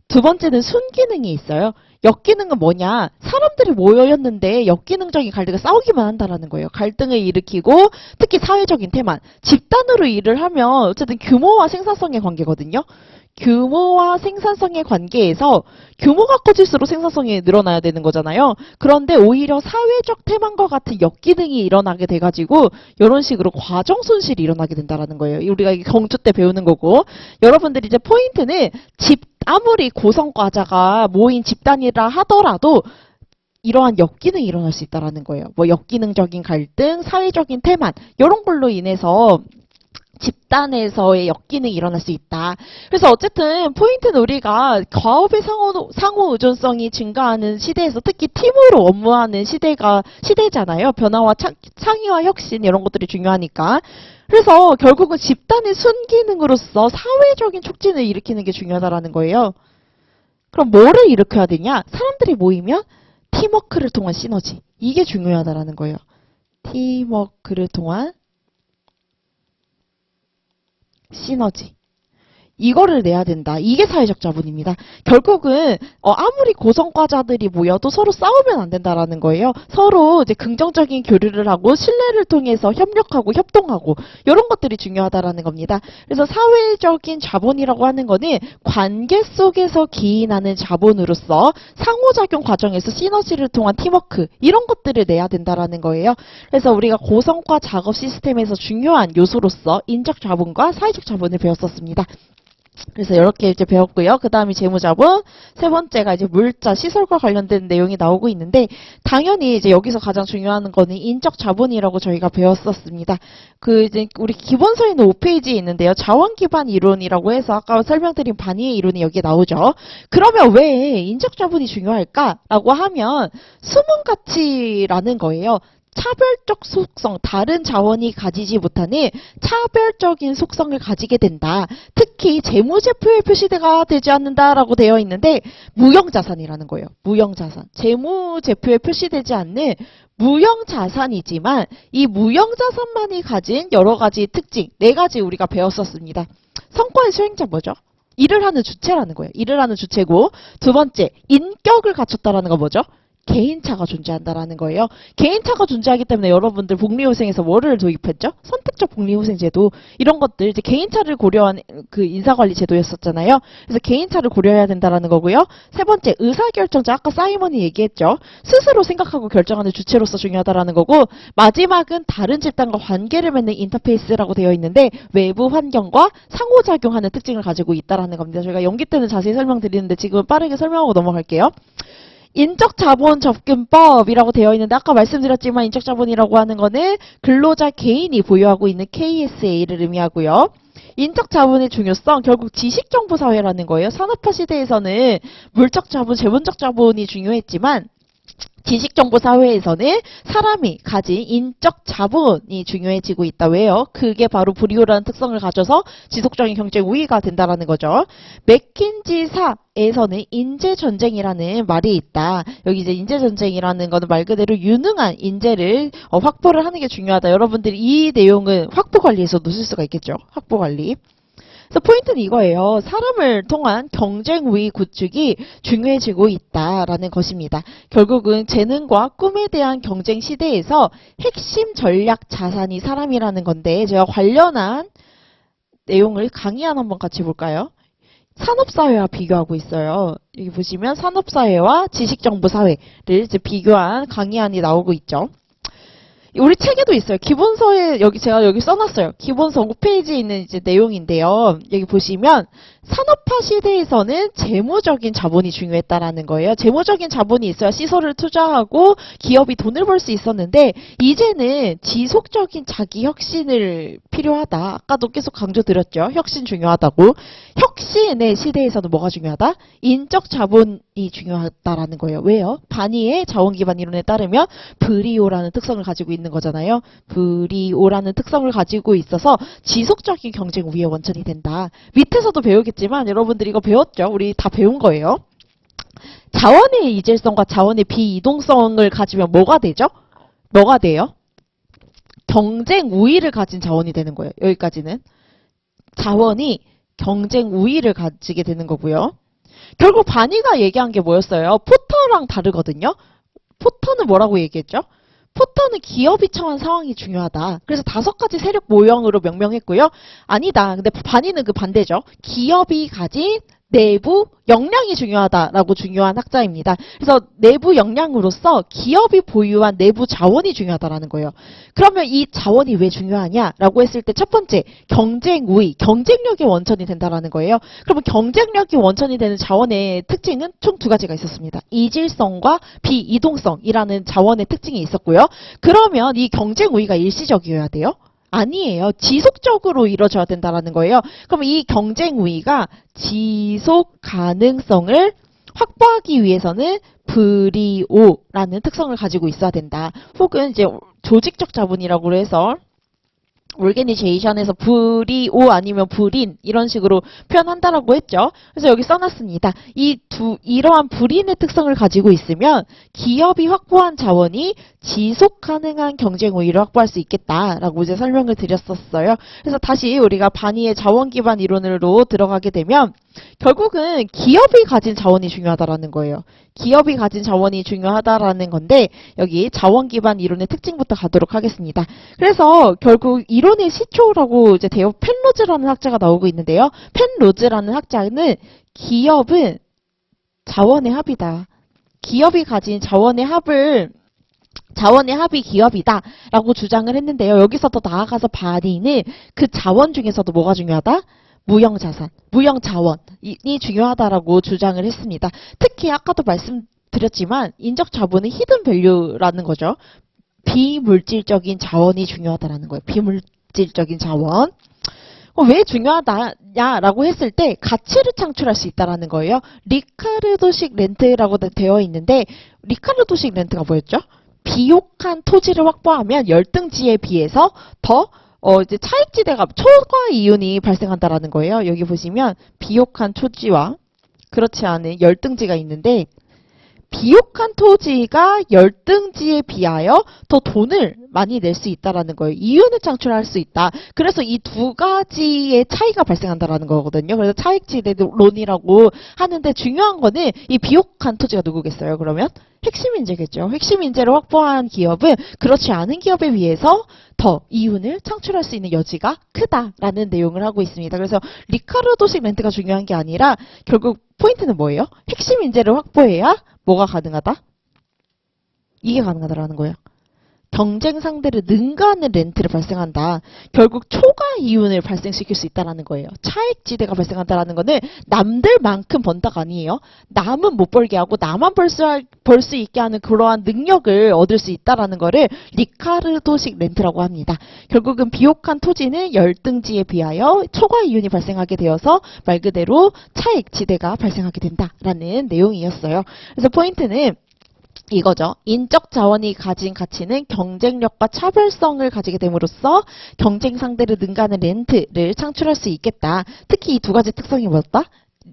두 번째는 순기능이 있어요. 역기능은 뭐냐? 사람들이 모여있는데 역기능적인 갈등을 싸우기만 한다라는 거예요. 갈등을 일으키고 특히 사회적인 테마. 집단으로 일을 하면 어쨌든 규모와 생산성의 관계거든요. 규모와 생산성의 관계에서 규모가 커질수록 생산성이 늘어나야 되는 거잖아요. 그런데 오히려 사회적 테마과 같은 역기능이 일어나게 돼가지고 이런 식으로 과정 손실이 일어나게 된다는 거예요. 우리가 경주 때 배우는 거고 여러분들이 이제 포인트는 아무리 고성과자가 모인 집단이라 하더라도 이러한 역기능이 일어날 수 있다는 거예요. 뭐 역기능적인 갈등, 사회적인 태만 이런 걸로 인해서 집단에서의 역기능이 일어날 수 있다. 그래서 어쨌든 포인트는 우리가 과업의 상호 의존성이 증가하는 시대에서 특히 팀으로 업무하는 시대잖아요. 변화와 창의와 혁신 이런 것들이 중요하니까. 그래서 결국은 집단의 순기능으로서 사회적인 촉진을 일으키는 게 중요하다는 거예요. 그럼 뭐를 일으켜야 되냐? 사람들이 모이면 팀워크를 통한 시너지. 이게 중요하다는 거예요. 팀워크를 통한 시너지. 이거를 내야 된다. 이게 사회적 자본입니다. 결국은 아무리 고성과자들이 모여도 서로 싸우면 안 된다라는 거예요. 서로 이제 긍정적인 교류를 하고 신뢰를 통해서 협력하고 협동하고 이런 것들이 중요하다라는 겁니다. 그래서 사회적인 자본이라고 하는 거는 관계 속에서 기인하는 자본으로서 상호작용 과정에서 시너지를 통한 팀워크 이런 것들을 내야 된다라는 거예요. 그래서 우리가 고성과 작업 시스템에서 중요한 요소로서 인적 자본과 사회적 자본을 배웠었습니다. 그래서 이렇게 이제 배웠고요. 그 다음이 재무자본, 세 번째가 이제 물자, 시설과 관련된 내용이 나오고 있는데 당연히 이제 여기서 가장 중요한 거는 인적 자본이라고 저희가 배웠었습니다. 그 이제 우리 기본서에 있는 5페이지에 있는데요. 자원 기반 이론이라고 해서 아까 설명드린 반의의 이론이 여기에 나오죠. 그러면 왜 인적 자본이 중요할까라고 하면 숨은 가치라는 거예요. 차별적 속성, 다른 자원이 가지지 못하는 차별적인 속성을 가지게 된다. 특히 재무제표에 표시가 되지 않는다라고 되어 있는데 무형자산이라는 거예요. 무형자산. 재무제표에 표시되지 않는 무형자산이지만 이 무형자산만이 가진 여러 가지 특징, 4가지 우리가 배웠었습니다. 성과의 수행자 뭐죠? 일을 하는 주체라는 거예요. 일을 하는 주체고, 두 번째, 인격을 갖췄다라는 거 뭐죠? 개인차가 존재한다라는 거예요. 개인차가 존재하기 때문에 여러분들 복리후생에서 뭐를 도입했죠? 선택적 복리후생제도, 이런 것들 이제 개인차를 고려한 그 인사관리 제도였었잖아요. 그래서 개인차를 고려해야 된다라는 거고요. 세 번째, 의사결정자, 아까 사이먼이 얘기했죠. 스스로 생각하고 결정하는 주체로서 중요하다라는 거고, 마지막은 다른 집단과 관계를 맺는 인터페이스라고 되어 있는데 외부 환경과 상호작용하는 특징을 가지고 있다라는 겁니다. 저희가 연기 때는 자세히 설명드리는데 지금 빠르게 설명하고 넘어갈게요. 인적자본 접근법이라고 되어 있는데 아까 말씀드렸지만 인적자본이라고 하는 거는 근로자 개인이 보유하고 있는 KSA를 의미하고요. 인적자본의 중요성, 결국 지식정보사회라는 거예요. 산업화 시대에서는 물적자본, 재본적 자본이 중요했지만 지식정보사회에서는 사람이 가진 인적 자본이 중요해지고 있다. 왜요? 그게 바로 불이오라는 특성을 가져서 지속적인 경쟁 우위가 된다라는 거죠. 맥킨지사에서는 인재전쟁이라는 말이 있다. 여기 이제 인재전쟁이라는 거는 말 그대로 유능한 인재를 확보를 하는 게 중요하다. 여러분들이 이 내용은 확보관리에서도 쓸 수가 있겠죠. 확보관리. 그래서 포인트는 이거예요. 사람을 통한 경쟁 우위 구축이 중요해지고 있다라는 것입니다. 결국은 재능과 꿈에 대한 경쟁 시대에서 핵심 전략 자산이 사람이라는 건데 제가 관련한 내용을 강의 하나 한번 같이 볼까요? 산업사회와 비교하고 있어요. 여기 보시면 산업사회와 지식정보사회를 이제 비교한 강의안이 나오고 있죠. 우리 책에도 있어요. 기본서에 제가 여기 써놨어요. 기본서 5페이지에 있는 이제 내용인데요. 여기 보시면 산업화 시대에서는 재무적인 자본이 중요했다라는 거예요. 재무적인 자본이 있어야 시설을 투자하고 기업이 돈을 벌 수 있었는데 이제는 지속적인 자기 혁신을 필요하다. 아까도 계속 강조드렸죠. 혁신 중요하다고. 혁신의 시대에서는 뭐가 중요하다? 인적 자본이 중요하다라는 거예요. 왜요? 바니의 자원기반 이론에 따르면 브리오라는 특성을 가지고 있는 거잖아요. 브리오라는 특성을 가지고 있어서 지속적인 경쟁 우위의 원천이 된다. 밑에서도 배우겠지만 여러분들이 이거 배웠죠? 우리 다 배운 거예요. 자원의 이질성과 자원의 비이동성을 가지면 뭐가 되죠? 뭐가 돼요? 경쟁 우위를 가진 자원이 되는 거예요. 여기까지는. 자원이 경쟁 우위를 가지게 되는 거고요. 결국 바니가 얘기한 게 뭐였어요? 포터랑 다르거든요. 포터는 뭐라고 얘기했죠? 포터는 기업이 처한 상황이 중요하다. 그래서 5가지 세력 모형으로 명명했고요. 아니다. 근데 바니는 그 반대죠. 기업이 가진 내부 역량이 중요하다라고 중요한 학자입니다. 그래서 내부 역량으로서 기업이 보유한 내부 자원이 중요하다라는 거예요. 그러면 이 자원이 왜 중요하냐라고 했을 때 첫 번째, 경쟁 우위, 경쟁력의 원천이 된다라는 거예요. 그러면 경쟁력이 원천이 되는 자원의 특징은 총 2가지가 있었습니다. 이질성과 비이동성이라는 자원의 특징이 있었고요. 그러면 이 경쟁 우위가 일시적이어야 돼요? 아니에요. 지속적으로 이루어져야 된다는 거예요. 그럼 이 경쟁 우위가 지속 가능성을 확보하기 위해서는 브리오라는 특성을 가지고 있어야 된다. 혹은 이제 조직적 자본이라고 해서 올게니제이션에서 브리오 아니면 브린 이런 식으로 표현한다라고 했죠. 그래서 여기 써놨습니다. 이러한 브린의 특성을 가지고 있으면 기업이 확보한 자원이 지속 가능한 경쟁 우위를 확보할 수 있겠다라고 이제 설명을 드렸었어요. 그래서 다시 우리가 바니의 자원 기반 이론으로 들어가게 되면 결국은 기업이 가진 자원이 중요하다라는 거예요. 기업이 가진 자원이 중요하다라는 건데 여기 자원 기반 이론의 특징부터 가도록 하겠습니다. 그래서 결국 이론의 시초라고 이제 펜로즈라는 학자가 나오고 있는데요. 펜로즈라는 학자는 기업은 자원의 합이다. 기업이 가진 자원의 합이 기업이다 라고 주장을 했는데요. 여기서 더 나아가서 바니는 그 자원 중에서도 뭐가 중요하다? 무형자산, 무형자원이 중요하다라고 주장을 했습니다. 특히 아까도 말씀드렸지만 인적 자본은 히든 밸류라는 거죠. 비물질적인 자원이 중요하다라는 거예요. 비물질적인 자원. 왜 중요하다냐라고 했을 때 가치를 창출할 수 있다라는 거예요. 리카르도식 렌트라고 되어 있는데 리카르도식 렌트가 뭐였죠? 비옥한 토지를 확보하면 열등지에 비해서 더 이제 차익지대가 초과 이윤이 발생한다라는 거예요. 여기 보시면 비옥한 토지와 그렇지 않은 열등지가 있는데 비옥한 토지가 열등지에 비하여 더 돈을 많이 낼 수 있다라는 거예요. 이윤을 창출할 수 있다. 그래서 이 두 가지의 차이가 발생한다라는 거거든요. 그래서 차익지대론이라고 하는데 중요한 거는 이 비옥한 토지가 누구겠어요? 그러면 핵심 인재겠죠. 핵심 인재를 확보한 기업은 그렇지 않은 기업에 비해서 더 이윤을 창출할 수 있는 여지가 크다라는 내용을 하고 있습니다. 그래서 리카르도식 렌트가 중요한 게 아니라 결국 포인트는 뭐예요? 핵심 인재를 확보해야 뭐가 가능하다? 이게 가능하다라는 거예요. 경쟁 상대를 능가하는 렌트를 발생한다. 결국 초과 이윤을 발생시킬 수 있다는 거예요. 차익지대가 발생한다는 거는 남들만큼 번다가 아니에요. 남은 못 벌게 하고 나만 벌 수 있게 하는 그러한 능력을 얻을 수 있다는 거를 리카르도식 렌트라고 합니다. 결국은 비옥한 토지는 열등지에 비하여 초과 이윤이 발생하게 되어서 말 그대로 차익지대가 발생하게 된다라는 내용이었어요. 그래서 포인트는 이거죠. 인적 자원이 가진 가치는 경쟁력과 차별성을 가지게 됨으로써 경쟁 상대를 능가하는 렌트를 창출할 수 있겠다. 특히 이 두 가지 특성이 뭐였다?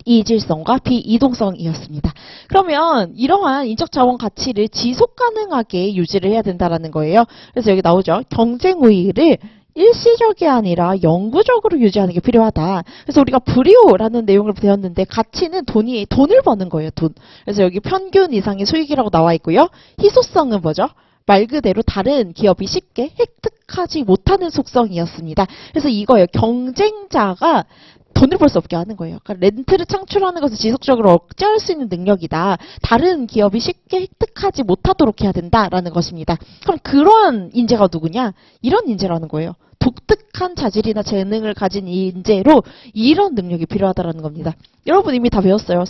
이질성과 비이동성이었습니다. 그러면 이러한 인적 자원 가치를 지속 가능하게 유지를 해야 된다는 거예요. 그래서 여기 나오죠. 경쟁 우위를 일시적이 아니라 영구적으로 유지하는 게 필요하다. 그래서 우리가 불이오라는 내용을 배웠는데 가치는 돈을 버는 거예요. 돈. 그래서 여기 평균 이상의 수익이라고 나와 있고요. 희소성은 뭐죠? 말 그대로 다른 기업이 쉽게 획득하지 못하는 속성이었습니다. 그래서 이거예요. 경쟁자가 돈을 벌 수 없게 하는 거예요. 그러니까 렌트를 창출하는 것을 지속적으로 억제할 수 있는 능력이다. 다른 기업이 쉽게 획득하지 못하도록 해야 된다라는 것입니다. 그럼 그러한 인재가 누구냐? 이런 인재라는 거예요. 독특한 자질이나 재능을 가진 인재로 이런 능력이 필요하다는 겁니다. 여러분 이미 다 배웠어요.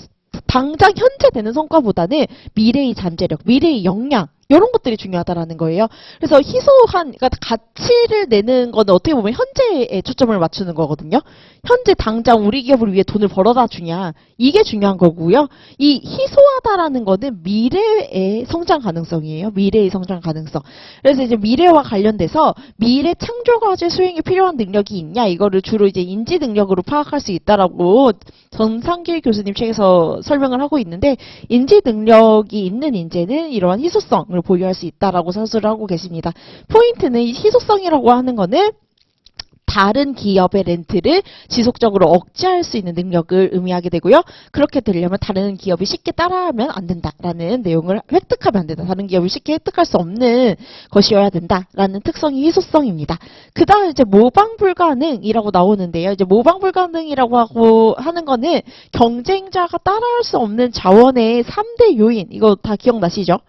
당장 현재 되는 성과보다는 미래의 잠재력, 미래의 역량 이런 것들이 중요하다라는 거예요. 그래서 희소한 그러니까 가치를 내는 건 어떻게 보면 현재에 초점을 맞추는 거거든요. 현재 당장 우리 기업을 위해 돈을 벌어다 주냐 이게 중요한 거고요. 이 희소하다라는 거는 미래의 성장 가능성이에요. 미래의 성장 가능성. 그래서 이제 미래와 관련돼서 미래 창조 과제 수행에 필요한 능력이 있냐 이거를 주로 이제 인지 능력으로 파악할 수 있다라고 전상길 교수님 책에서 설명을 하고 있는데 인지 능력이 있는 인재는 이러한 희소성을 보유할 수 있다라고 사수를 하고 계십니다. 포인트는 이 희소성이라고 하는 거는 다른 기업의 렌트를 지속적으로 억제할 수 있는 능력을 의미하게 되고요. 그렇게 되려면 다른 기업이 쉽게 따라하면 안 된다라는 내용을 획득하면 안 된다. 다른 기업이 쉽게 획득할 수 없는 것이어야 된다라는 특성이 희소성입니다. 그 다음 이제 모방 불가능이라고 나오는데요. 이제 모방 불가능이라고 하고 하는 거는 경쟁자가 따라할 수 없는 자원의 3대 요인. 이거 다 기억나시죠?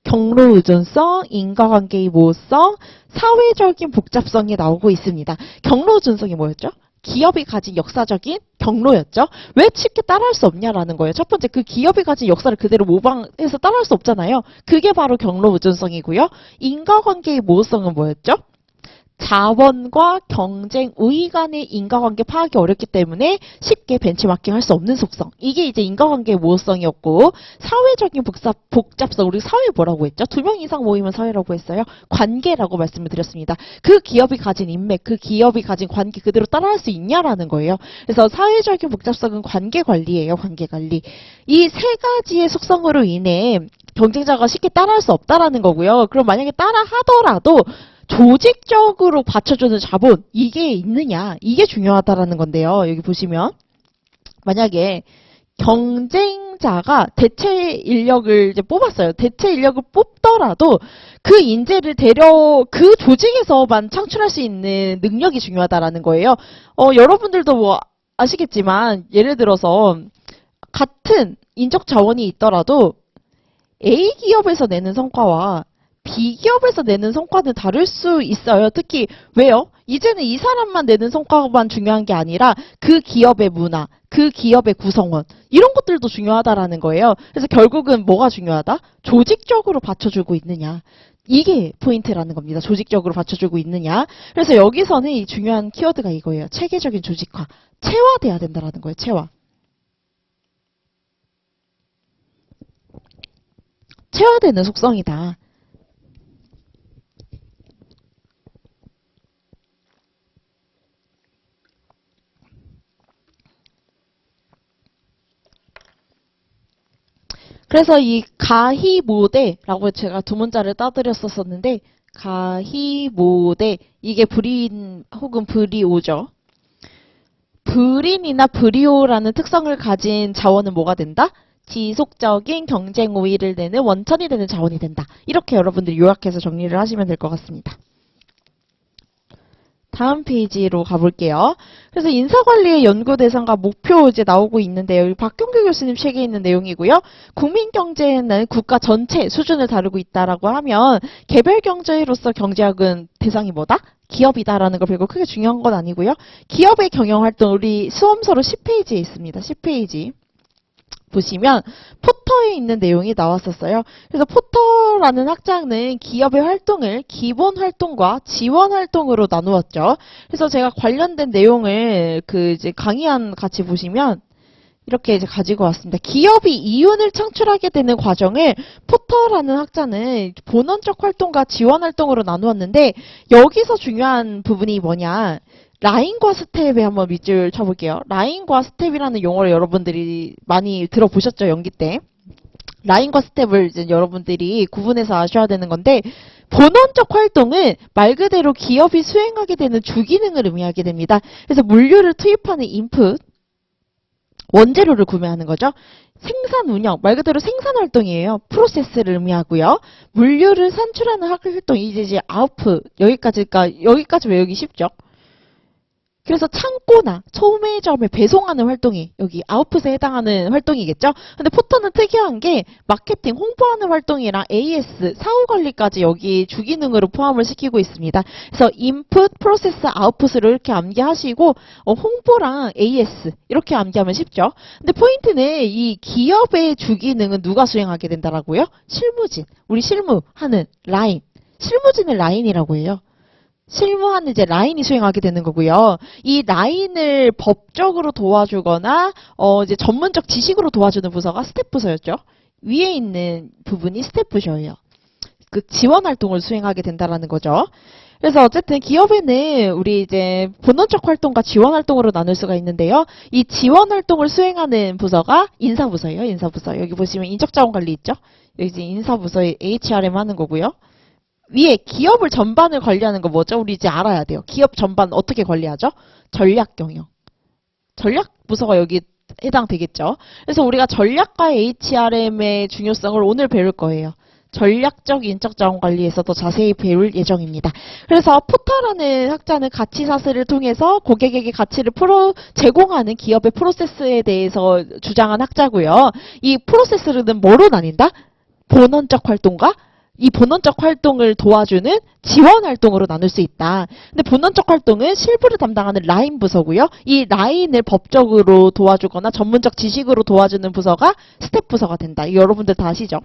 경로 의존성, 인과관계의 모호성, 사회적인 복잡성이 나오고 있습니다. 경로 의존성이 뭐였죠? 기업이 가진 역사적인 경로였죠. 왜 쉽게 따라할 수 없냐라는 거예요. 첫 번째, 그 기업이 가진 역사를 그대로 모방해서 따라할 수 없잖아요. 그게 바로 경로 의존성이고요. 인과관계의 모호성은 뭐였죠? 자원과 경쟁 우위 간의 인과관계 파악이 어렵기 때문에 쉽게 벤치마킹 할 수 없는 속성. 이게 이제 인과관계의 모호성이었고 사회적인 복잡성. 우리 사회 뭐라고 했죠? 2명 이상 모이면 사회라고 했어요. 관계라고 말씀을 드렸습니다. 그 기업이 가진 인맥, 그 기업이 가진 관계 그대로 따라할 수 있냐라는 거예요. 그래서 사회적인 복잡성은 관계관리예요. 관계관리. 이 세 가지의 속성으로 인해 경쟁자가 쉽게 따라할 수 없다라는 거고요. 그럼 만약에 따라 하더라도 조직적으로 받쳐주는 자본 이게 있느냐 이게 중요하다라는 건데요. 여기 보시면 만약에 경쟁자가 대체 인력을 이제 뽑았어요. 대체 인력을 뽑더라도 그 인재를 그 조직에서만 창출할 수 있는 능력이 중요하다라는 거예요. 여러분들도 뭐 아시겠지만 예를 들어서 같은 인적 자원이 있더라도 A 기업에서 내는 성과와 B기업에서 내는 성과는 다를 수 있어요. 특히 왜요? 이제는 이 사람만 내는 성과만 중요한 게 아니라 그 기업의 문화, 그 기업의 구성원 이런 것들도 중요하다라는 거예요. 그래서 결국은 뭐가 중요하다? 조직적으로 받쳐주고 있느냐. 이게 포인트라는 겁니다. 조직적으로 받쳐주고 있느냐. 그래서 여기서는 이 중요한 키워드가 이거예요. 체계적인 조직화. 체화돼야 된다는 거예요. 체화. 체화되는 속성이다. 그래서 이 가희모대라고 제가 두 문자를 따드렸었는데 가희모대 이게 불인 혹은 불이오죠. 불인이나 불이오라는 특성을 가진 자원은 뭐가 된다? 지속적인 경쟁 우위를 내는 원천이 되는 자원이 된다. 이렇게 여러분들이 요약해서 정리를 하시면 될 것 같습니다. 다음 페이지로 가볼게요. 그래서 인사관리의 연구 대상과 목표 이제 나오고 있는데요. 여기 박경규 교수님 책에 있는 내용이고요. 국민경제는 국가 전체 수준을 다루고 있다라고 하면 개별경제로서 경제학은 대상이 뭐다? 기업이다라는 걸 배우고 크게 중요한 건 아니고요. 기업의 경영활동 우리 수험서로 10페이지에 있습니다. 10페이지. 보시면 포터에 있는 내용이 나왔었어요. 그래서 포터라는 학장은 기업의 활동을 기본 활동과 지원 활동으로 나누었죠. 그래서 제가 관련된 내용을 이제 강의안 같이 보시면 이렇게 이제 가지고 왔습니다. 기업이 이윤을 창출하게 되는 과정을 포터라는 학자는 본원적 활동과 지원 활동으로 나누었는데 여기서 중요한 부분이 뭐냐? 라인과 스텝에 한번 밑줄 쳐볼게요. 라인과 스텝이라는 용어를 여러분들이 많이 들어보셨죠, 연기 때. 라인과 스텝을 이제 여러분들이 구분해서 아셔야 되는 건데, 본원적 활동은 말 그대로 기업이 수행하게 되는 주기능을 의미하게 됩니다. 그래서 물류를 투입하는 인풋, 원재료를 구매하는 거죠. 생산 운영, 말 그대로 생산 활동이에요. 프로세스를 의미하고요. 물류를 산출하는 활동, 이제 아웃풋, 여기까지 외우기 쉽죠. 그래서 창고나 소매점에 배송하는 활동이 여기 아웃풋에 해당하는 활동이겠죠. 근데 포터는 특이한 게 마케팅, 홍보하는 활동이랑 AS, 사후관리까지 여기 주기능으로 포함을 시키고 있습니다. 그래서 인풋, 프로세스, 아웃풋으로 이렇게 암기하시고 홍보랑 AS 이렇게 암기하면 쉽죠. 근데 포인트는 이 기업의 주기능은 누가 수행하게 된다라고요? 실무진, 우리 실무하는 라인, 실무진을 라인이라고 해요. 실무하는 이제 라인이 수행하게 되는 거고요. 이 라인을 법적으로 도와주거나 이제 전문적 지식으로 도와주는 부서가 스텝 부서였죠. 위에 있는 부분이 스텝 부서예요. 그 지원 활동을 수행하게 된다라는 거죠. 그래서 어쨌든 기업에는 우리 이제 본원적 활동과 지원 활동으로 나눌 수가 있는데요. 이 지원 활동을 수행하는 부서가 인사부서예요. 인사부서. 여기 보시면 인적자원관리 있죠. 여기 이제 인사부서의 HRM 하는 거고요. 위에 기업을 전반을 관리하는 거 뭐죠? 우리 이제 알아야 돼요. 기업 전반 어떻게 관리하죠? 전략 경영. 전략 부서가 여기 해당되겠죠. 그래서 우리가 전략과 HRM의 중요성을 오늘 배울 거예요. 전략적 인적 자원 관리에서 더 자세히 배울 예정입니다. 그래서 포터라는 학자는 가치 사슬을 통해서 고객에게 가치를 제공하는 기업의 프로세스에 대해서 주장한 학자고요. 이 프로세스는 뭐로 나뉜다? 본원적 활동과 이 본원적 활동을 도와주는 지원 활동으로 나눌 수 있다. 근데 본원적 활동은 실부를 담당하는 라인 부서고요. 이 라인을 법적으로 도와주거나 전문적 지식으로 도와주는 부서가 스텝 부서가 된다. 이거 여러분들 다 아시죠?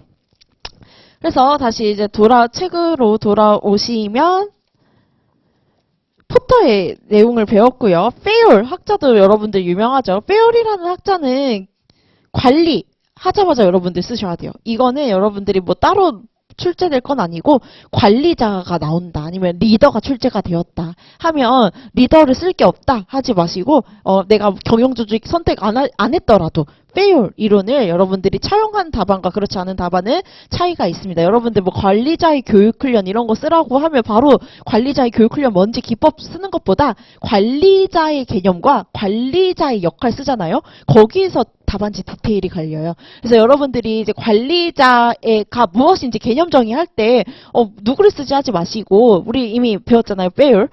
그래서 다시 이제 책으로 돌아오시면 포터의 내용을 배웠고요. 페이올 학자도 여러분들 유명하죠. 페이올이라는 학자는 관리 하자마자 여러분들 쓰셔야 돼요. 이거는 여러분들이 뭐 따로 출제될 건 아니고 관리자가 나온다 아니면 리더가 출제가 되었다 하면 리더를 쓸 게 없다 하지 마시고 내가 경영조직 선택 안 했더라도 페이올 이론을 여러분들이 차용한 답안과 그렇지 않은 답안은 차이가 있습니다. 여러분들 뭐 관리자의 교육훈련 이런 거 쓰라고 하면 바로 관리자의 교육훈련 뭔지 기법 쓰는 것보다 관리자의 개념과 관리자의 역할 쓰잖아요. 거기에서 답안지 디테일이 갈려요. 그래서 여러분들이 이제 관리자가 무엇인지 개념 정의할 때 누구를 쓰지 하지 마시고 우리 이미 배웠잖아요. 페이올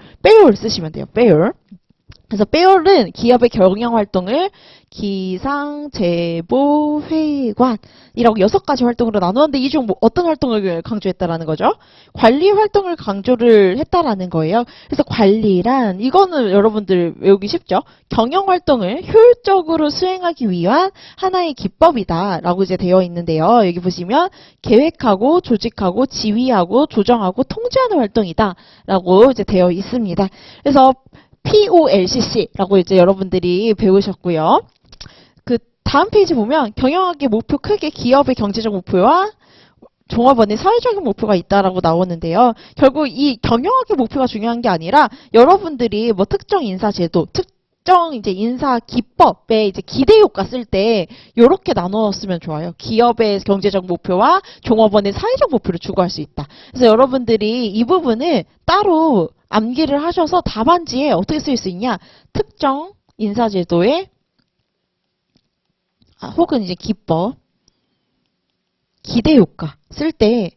쓰시면 돼요. 페이올. 그래서 페이올은 기업의 경영 활동을 기상, 제보, 회관이라고 6가지 활동으로 나누었는데 이 중 어떤 활동을 강조했다라는 거죠? 관리 활동을 강조를 했다라는 거예요. 그래서 관리란 이거는 여러분들 외우기 쉽죠? 경영 활동을 효율적으로 수행하기 위한 하나의 기법이다라고 이제 되어 있는데요. 여기 보시면 계획하고 조직하고 지휘하고 조정하고 통제하는 활동이다라고 이제 되어 있습니다. 그래서 POLCC라고 이제 여러분들이 배우셨고요. 그 다음 페이지 보면 경영학의 목표 크게 기업의 경제적 목표와 종합원의 사회적인 목표가 있다라고 나오는데요. 결국 이 경영학의 목표가 중요한 게 아니라 여러분들이 뭐 특정 인사 제도, 특정 이제 인사 기법에 이제 기대 효과 쓸 때 요렇게 나누었으면 좋아요. 기업의 경제적 목표와 종업원의 사회적 목표를 추구할 수 있다. 그래서 여러분들이 이 부분을 따로 암기를 하셔서 답안지에 어떻게 쓸 수 있냐? 특정 인사제도의 혹은 이제 기법, 기대 효과 쓸 때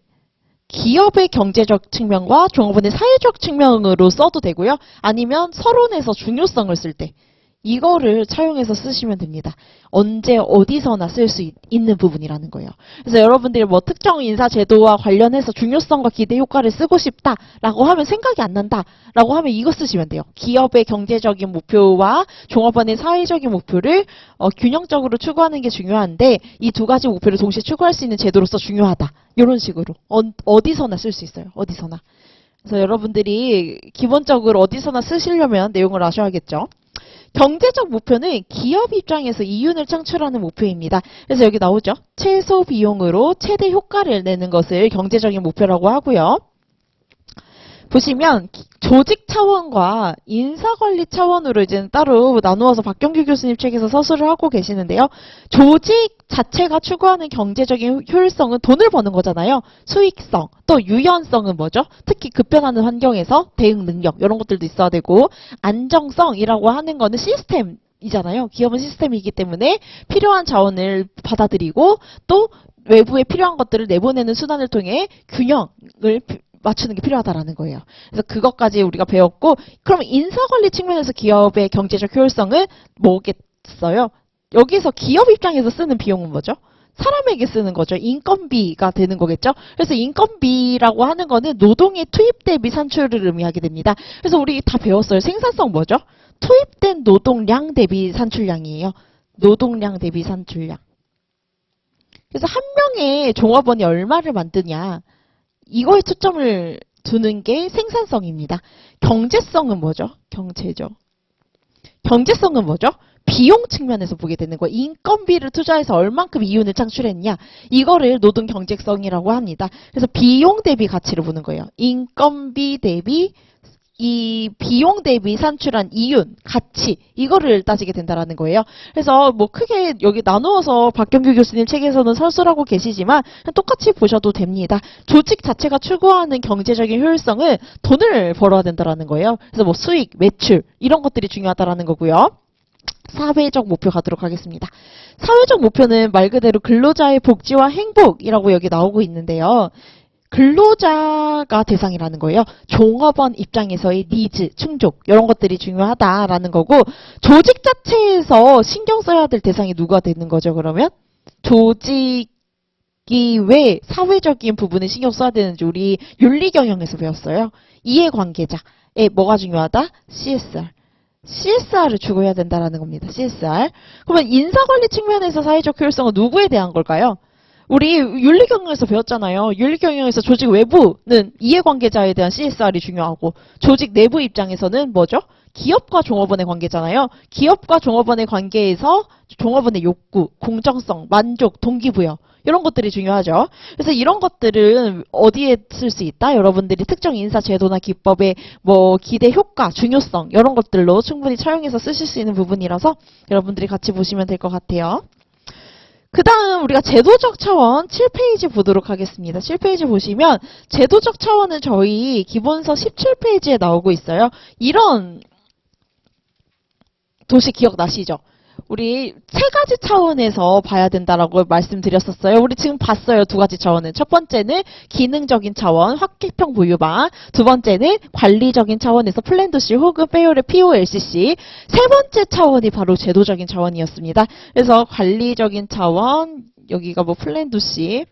기업의 경제적 측면과 종업원의 사회적 측면으로 써도 되고요. 아니면 서론에서 중요성을 쓸 때 이거를 차용해서 쓰시면 됩니다. 언제 어디서나 쓸 수 있는 부분이라는 거예요. 그래서 여러분들이 뭐 특정 인사 제도와 관련해서 중요성과 기대 효과를 쓰고 싶다라고 하면 생각이 안 난다라고 하면 이거 쓰시면 돼요. 기업의 경제적인 목표와 종업원의 사회적인 목표를 균형적으로 추구하는 게 중요한데 이 두 가지 목표를 동시에 추구할 수 있는 제도로서 중요하다. 이런 식으로 어디서나 쓸 수 있어요. 어디서나. 그래서 여러분들이 기본적으로 어디서나 쓰시려면 내용을 아셔야겠죠. 경제적 목표는 기업 입장에서 이윤을 창출하는 목표입니다. 그래서 여기 나오죠. 최소 비용으로 최대 효과를 내는 것을 경제적인 목표라고 하고요. 보시면 조직 차원과 인사관리 차원으로 이제 따로 나누어서 박경규 교수님 책에서 서술을 하고 계시는데요. 조직 자체가 추구하는 경제적인 효율성은 돈을 버는 거잖아요. 수익성, 또 유연성은 뭐죠? 특히 급변하는 환경에서 대응 능력 이런 것들도 있어야 되고 안정성이라고 하는 거는 시스템이잖아요. 기업은 시스템이기 때문에 필요한 자원을 받아들이고 또 외부에 필요한 것들을 내보내는 수단을 통해 균형을 맞추는 게 필요하다라는 거예요. 그래서 그것까지 우리가 배웠고 그럼 인사관리 측면에서 기업의 경제적 효율성은 뭐겠어요? 여기서 기업 입장에서 쓰는 비용은 뭐죠? 사람에게 쓰는 거죠. 인건비가 되는 거겠죠. 그래서 인건비라고 하는 거는 노동의 투입 대비 산출을 의미하게 됩니다. 그래서 우리 다 배웠어요. 생산성 뭐죠? 투입된 노동량 대비 산출량이에요. 노동량 대비 산출량. 그래서 한 명의 종업원이 얼마를 만드냐 이거에 초점을 두는 게 생산성입니다. 경제성은 뭐죠? 경제성은 뭐죠? 비용 측면에서 보게 되는 거예요. 인건비를 투자해서 얼만큼 이윤을 창출했냐 이거를 노동 경제성이라고 합니다. 그래서 비용 대비 가치를 보는 거예요. 인건비 대비 이 비용 대비 산출한 이윤, 가치 이거를 따지게 된다라는 거예요. 그래서 뭐 크게 여기 나누어서 박경규 교수님 책에서는 설설하고 계시지만 똑같이 보셔도 됩니다. 조직 자체가 추구하는 경제적인 효율성은 돈을 벌어야 된다라는 거예요. 그래서 뭐 수익, 매출 이런 것들이 중요하다라는 거고요. 사회적 목표 가도록 하겠습니다. 사회적 목표는 말 그대로 근로자의 복지와 행복이라고 여기 나오고 있는데요. 근로자가 대상이라는 거예요. 종업원 입장에서의 니즈, 충족 이런 것들이 중요하다라는 거고 조직 자체에서 신경 써야 될 대상이 누가 되는 거죠? 그러면 조직이 왜 사회적인 부분에 신경 써야 되는지 우리 윤리경영에서 배웠어요. 이해관계자에 뭐가 중요하다? CSR. CSR을 추구해야 된다라는 겁니다. CSR. 그러면 인사관리 측면에서 사회적 효율성은 누구에 대한 걸까요? 우리 윤리경영에서 배웠잖아요. 윤리경영에서 조직 외부는 이해관계자에 대한 CSR이 중요하고 조직 내부 입장에서는 뭐죠? 기업과 종업원의 관계잖아요. 기업과 종업원의 관계에서 종업원의 욕구, 공정성, 만족, 동기부여 이런 것들이 중요하죠. 그래서 이런 것들은 어디에 쓸 수 있다? 여러분들이 특정 인사 제도나 기법의 뭐 기대 효과, 중요성 이런 것들로 충분히 차용해서 쓰실 수 있는 부분이라서 여러분들이 같이 보시면 될 것 같아요. 그 다음 우리가 제도적 차원 7페이지 보도록 하겠습니다. 7페이지 보시면 제도적 차원은 저희 기본서 17페이지에 나오고 있어요. 이런 도시 기억나시죠? 우리 세 가지 차원에서 봐야 된다라고 말씀드렸었어요. 우리 지금 봤어요. 두 가지 차원은. 첫 번째는 기능적인 차원, 확기평 보유방. 두 번째는 관리적인 차원에서 플랜도시 혹은 페어의 POLCC. 세 번째 차원이 바로 제도적인 차원이었습니다. 그래서 관리적인 차원, 여기가 뭐 플랜도시,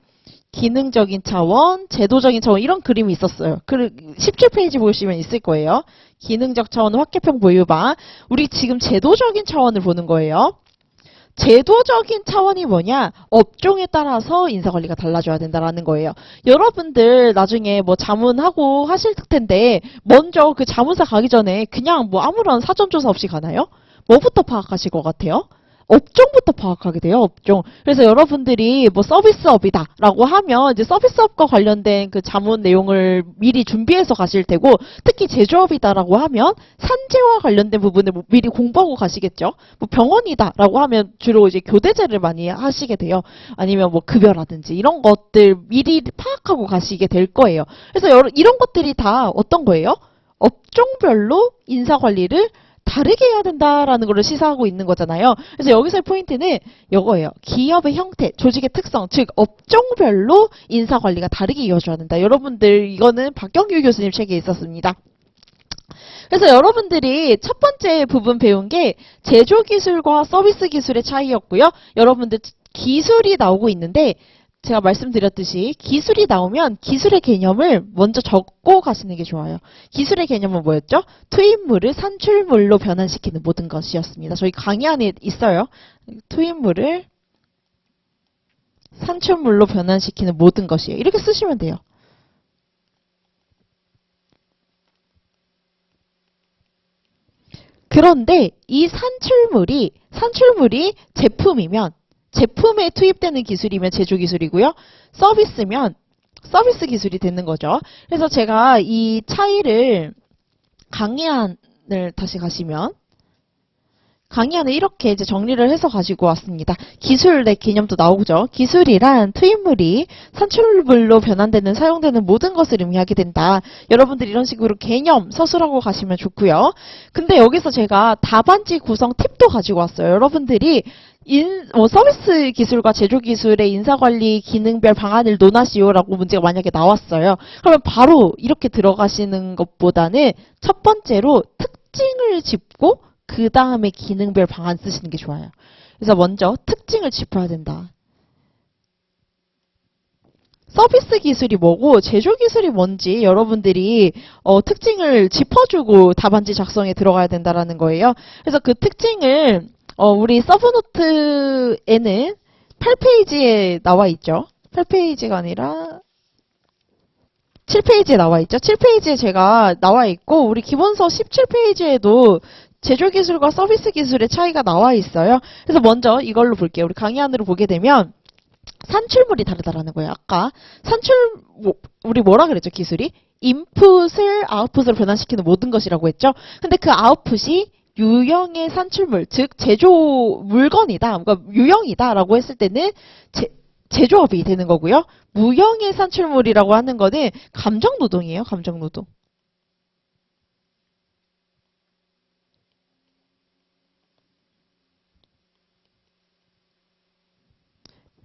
기능적인 차원, 제도적인 차원 이런 그림이 있었어요. 17페이지 보시면 있을 거예요. 기능적 차원은 확계평 보유방. 우리 지금 제도적인 차원을 보는 거예요. 제도적인 차원이 뭐냐? 업종에 따라서 인사관리가 달라져야 된다라는 거예요. 여러분들 나중에 뭐 자문하고 하실 텐데 먼저 그 자문사 가기 전에 그냥 뭐 아무런 사전조사 없이 가나요? 뭐부터 파악하실 것 같아요? 업종부터 파악하게 돼요, 업종. 그래서 여러분들이 뭐 서비스업이다 라고 하면 이제 서비스업과 관련된 그 자문 내용을 미리 준비해서 가실 테고, 특히 제조업이다 라고 하면 산재와 관련된 부분을 뭐 미리 공부하고 가시겠죠. 뭐 병원이다 라고 하면 주로 이제 교대제를 많이 하시게 돼요. 아니면 뭐 급여라든지 이런 것들 미리 파악하고 가시게 될 거예요. 그래서 이런 것들이 다 어떤 거예요? 업종별로 인사관리를 다르게 해야 된다라는 걸 시사하고 있는 거잖아요. 그래서 여기서의 포인트는 이거예요. 기업의 형태, 조직의 특성, 즉 업종별로 인사관리가 다르게 이어져야 된다. 여러분들 이거는 박경규 교수님 책에 있었습니다. 그래서 여러분들이 첫 번째 부분 배운 게 제조기술과 서비스기술의 차이였고요. 여러분들 기술이 나오고 있는데 제가 말씀드렸듯이 기술이 나오면 기술의 개념을 먼저 적고 가시는 게 좋아요. 기술의 개념은 뭐였죠? 투입물을 산출물로 변환시키는 모든 것이었습니다. 저희 강의 안에 있어요. 투입물을 산출물로 변환시키는 모든 것이에요. 이렇게 쓰시면 돼요. 그런데 이 산출물이 제품이면 제품에 투입되는 기술이면 제조기술이고요. 서비스면 서비스 기술이 되는 거죠. 그래서 제가 이 차이를 강의안을 다시 가시면 강의안을 이렇게 이제 정리를 해서 가지고 왔습니다. 기술의 개념도 나오죠. 기술이란 투입물이 산출물로 변환되는 사용되는 모든 것을 의미하게 된다. 여러분들 이런 식으로 개념 서술하고 가시면 좋고요. 근데 여기서 제가 답안지 구성 팁도 가지고 왔어요. 여러분들이 서비스 기술과 제조 기술의 인사관리 기능별 방안을 논하시오라고 문제가 만약에 나왔어요. 그러면 바로 이렇게 들어가시는 것보다는 첫 번째로 특징을 짚고 그 다음에 기능별 방안 쓰시는 게 좋아요. 그래서 먼저 특징을 짚어야 된다. 서비스 기술이 뭐고 제조 기술이 뭔지 여러분들이 특징을 짚어주고 답안지 작성에 들어가야 된다라는 거예요. 그래서 그 특징을 우리 서브노트에는 8페이지에 나와 있죠. 8페이지가 아니라 7페이지에 나와 있죠. 7페이지에 제가 나와 있고 우리 기본서 17페이지에도 제조기술과 서비스 기술의 차이가 나와 있어요. 그래서 먼저 이걸로 볼게요. 우리 강의안으로 보게 되면 산출물이 다르다라는 거예요. 아까 우리 뭐라 그랬죠? 기술이? 인풋을 아웃풋으로 변환시키는 모든 것이라고 했죠. 근데 그 아웃풋이 유형의 산출물, 즉 제조 물건이다, 그러니까 유형이다라고 했을 때는 제조업이 되는 거고요. 무형의 산출물이라고 하는 거는 감정노동이에요. 감정노동.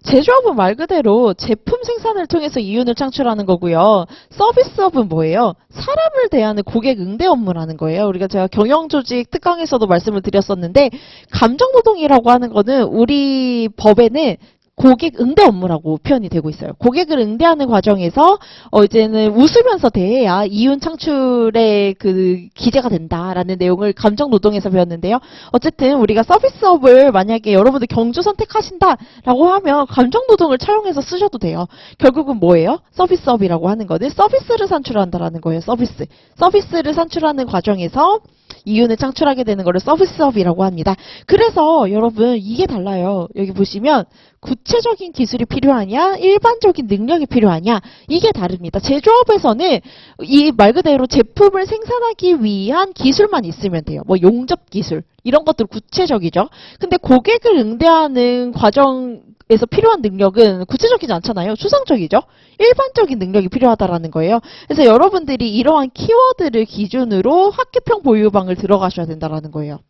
제조업은 말 그대로 제품 생산을 통해서 이윤을 창출하는 거고요. 서비스업은 뭐예요? 사람을 대하는 고객 응대 업무라는 거예요. 제가 경영조직 특강에서도 말씀을 드렸었는데 감정노동이라고 하는 거는 우리 법에는 고객 응대 업무라고 표현이 되고 있어요. 고객을 응대하는 과정에서 이제는 웃으면서 대해야 이윤 창출의 그 기재가 된다라는 내용을 감정 노동에서 배웠는데요. 어쨌든 우리가 서비스업을 만약에 여러분들 경주 선택하신다라고 하면 감정 노동을 차용해서 쓰셔도 돼요. 결국은 뭐예요? 서비스업이라고 하는 거는 서비스를 산출한다라는 거예요. 서비스를 산출하는 과정에서 이윤을 창출하게 되는 거를 서비스업이라고 합니다. 그래서 여러분 이게 달라요. 여기 보시면 구체적인 기술이 필요하냐, 일반적인 능력이 필요하냐, 이게 다릅니다. 제조업에서는 이 말 그대로 제품을 생산하기 위한 기술만 있으면 돼요. 뭐 용접 기술 이런 것들 구체적이죠. 근데 고객을 응대하는 과정에서 필요한 능력은 구체적이지 않잖아요. 추상적이죠. 일반적인 능력이 필요하다라는 거예요. 그래서 여러분들이 이러한 키워드를 기준으로 학계평 보유방을 들어가셔야 된다라는 거예요.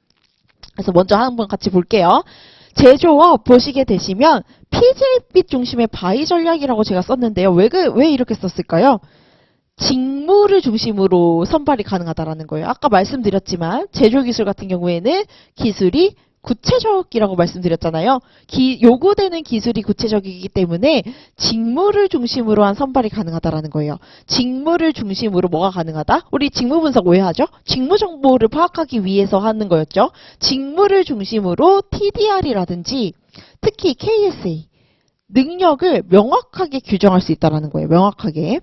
그래서 먼저 한번 같이 볼게요. 제조업 보시게 되시면 피질빛 중심의 바이 전략이라고 제가 썼는데요. 왜 이렇게 썼을까요? 직무를 중심으로 선발이 가능하다라는 거예요. 아까 말씀드렸지만 제조기술 같은 경우에는 기술이 구체적이라고 말씀드렸잖아요. 요구되는 기술이 구체적이기 때문에 직무를 중심으로 한 선발이 가능하다라는 거예요. 직무를 중심으로 뭐가 가능하다? 우리 직무 분석 왜 하죠? 직무 정보를 파악하기 위해서 하는 거였죠. 직무를 중심으로 TDR이라든지 특히 KSA 능력을 명확하게 규정할 수 있다라는 거예요. 명확하게.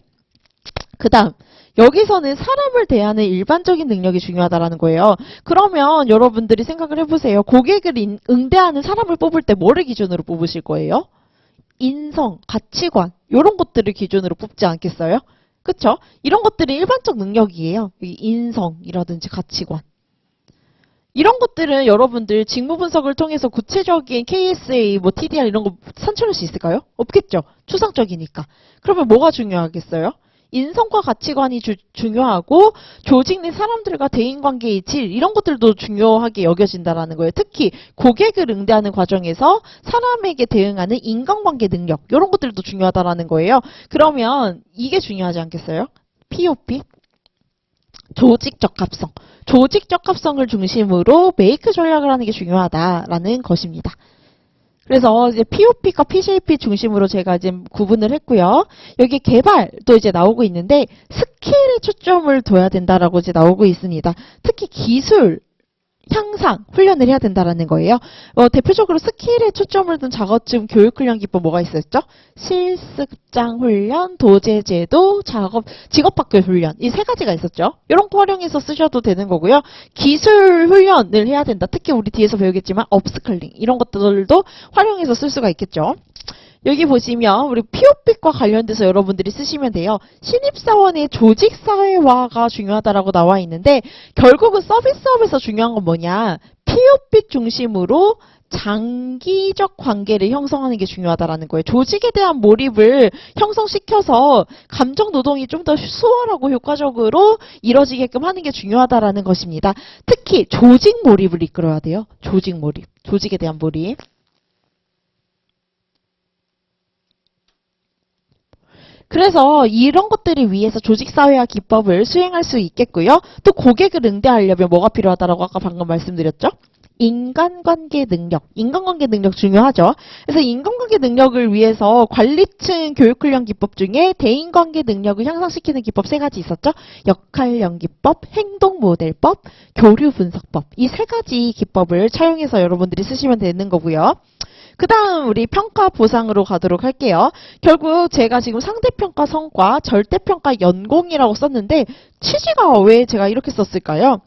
그 다음 여기서는 사람을 대하는 일반적인 능력이 중요하다라는 거예요. 그러면 여러분들이 생각을 해보세요. 고객을 응대하는 사람을 뽑을 때 뭐를 기준으로 뽑으실 거예요? 인성, 가치관 이런 것들을 기준으로 뽑지 않겠어요? 그쵸? 이런 것들이 일반적 능력이에요. 인성이라든지 가치관. 이런 것들은 여러분들 직무 분석을 통해서 구체적인 KSA, 뭐 TDR 이런 거 산출할 수 있을까요? 없겠죠. 추상적이니까. 그러면 뭐가 중요하겠어요? 인성과 가치관이 중요하고 조직 내 사람들과 대인관계의 질 이런 것들도 중요하게 여겨진다라는 거예요. 특히 고객을 응대하는 과정에서 사람에게 대응하는 인간관계 능력 이런 것들도 중요하다라는 거예요. 그러면 이게 중요하지 않겠어요? POP? 조직 적합성. 조직 적합성을 중심으로 메이크 전략을 하는 게 중요하다라는 것입니다. 그래서 이제 POP과 PCP 중심으로 제가 이제 구분을 했고요. 여기 개발도 이제 나오고 있는데 스킬에 초점을 둬야 된다라고 이제 나오고 있습니다. 특히 기술 향상, 훈련을 해야 된다라는 거예요. 대표적으로 스킬에 초점을 둔 작업중 교육훈련 기법 뭐가 있었죠? 실습장 훈련, 도제제도, 직업학교 훈련 이 세 가지가 있었죠. 이런 거 활용해서 쓰셔도 되는 거고요. 기술 훈련을 해야 된다. 특히 우리 뒤에서 배우겠지만 업스클링 이런 것들도 활용해서 쓸 수가 있겠죠. 여기 보시면 우리 POP과 관련돼서 여러분들이 쓰시면 돼요. 신입사원의 조직사회화가 중요하다라고 나와 있는데 결국은 서비스업에서 중요한 건 뭐냐. POP 중심으로 장기적 관계를 형성하는 게 중요하다라는 거예요. 조직에 대한 몰입을 형성시켜서 감정 노동이 좀 더 수월하고 효과적으로 이뤄지게끔 하는 게 중요하다라는 것입니다. 특히 조직 몰입을 이끌어야 돼요. 조직 몰입. 조직에 대한 몰입. 그래서 이런 것들을 위해서 조직사회화 기법을 수행할 수 있겠고요. 또 고객을 응대하려면 뭐가 필요하다라고 아까 방금 말씀드렸죠? 인간관계 능력. 인간관계 능력 중요하죠. 그래서 인간관계 능력을 위해서 관리층 교육훈련 기법 중에 대인관계 능력을 향상시키는 기법 세 가지 있었죠? 역할연기법, 행동모델법, 교류분석법. 이 세 가지 기법을 차용해서 여러분들이 쓰시면 되는 거고요. 그 다음 우리 평가 보상으로 가도록 할게요. 결국 제가 지금 상대평가 성과, 절대평가 연공이라고 썼는데 취지가 왜 제가 이렇게 썼을까요?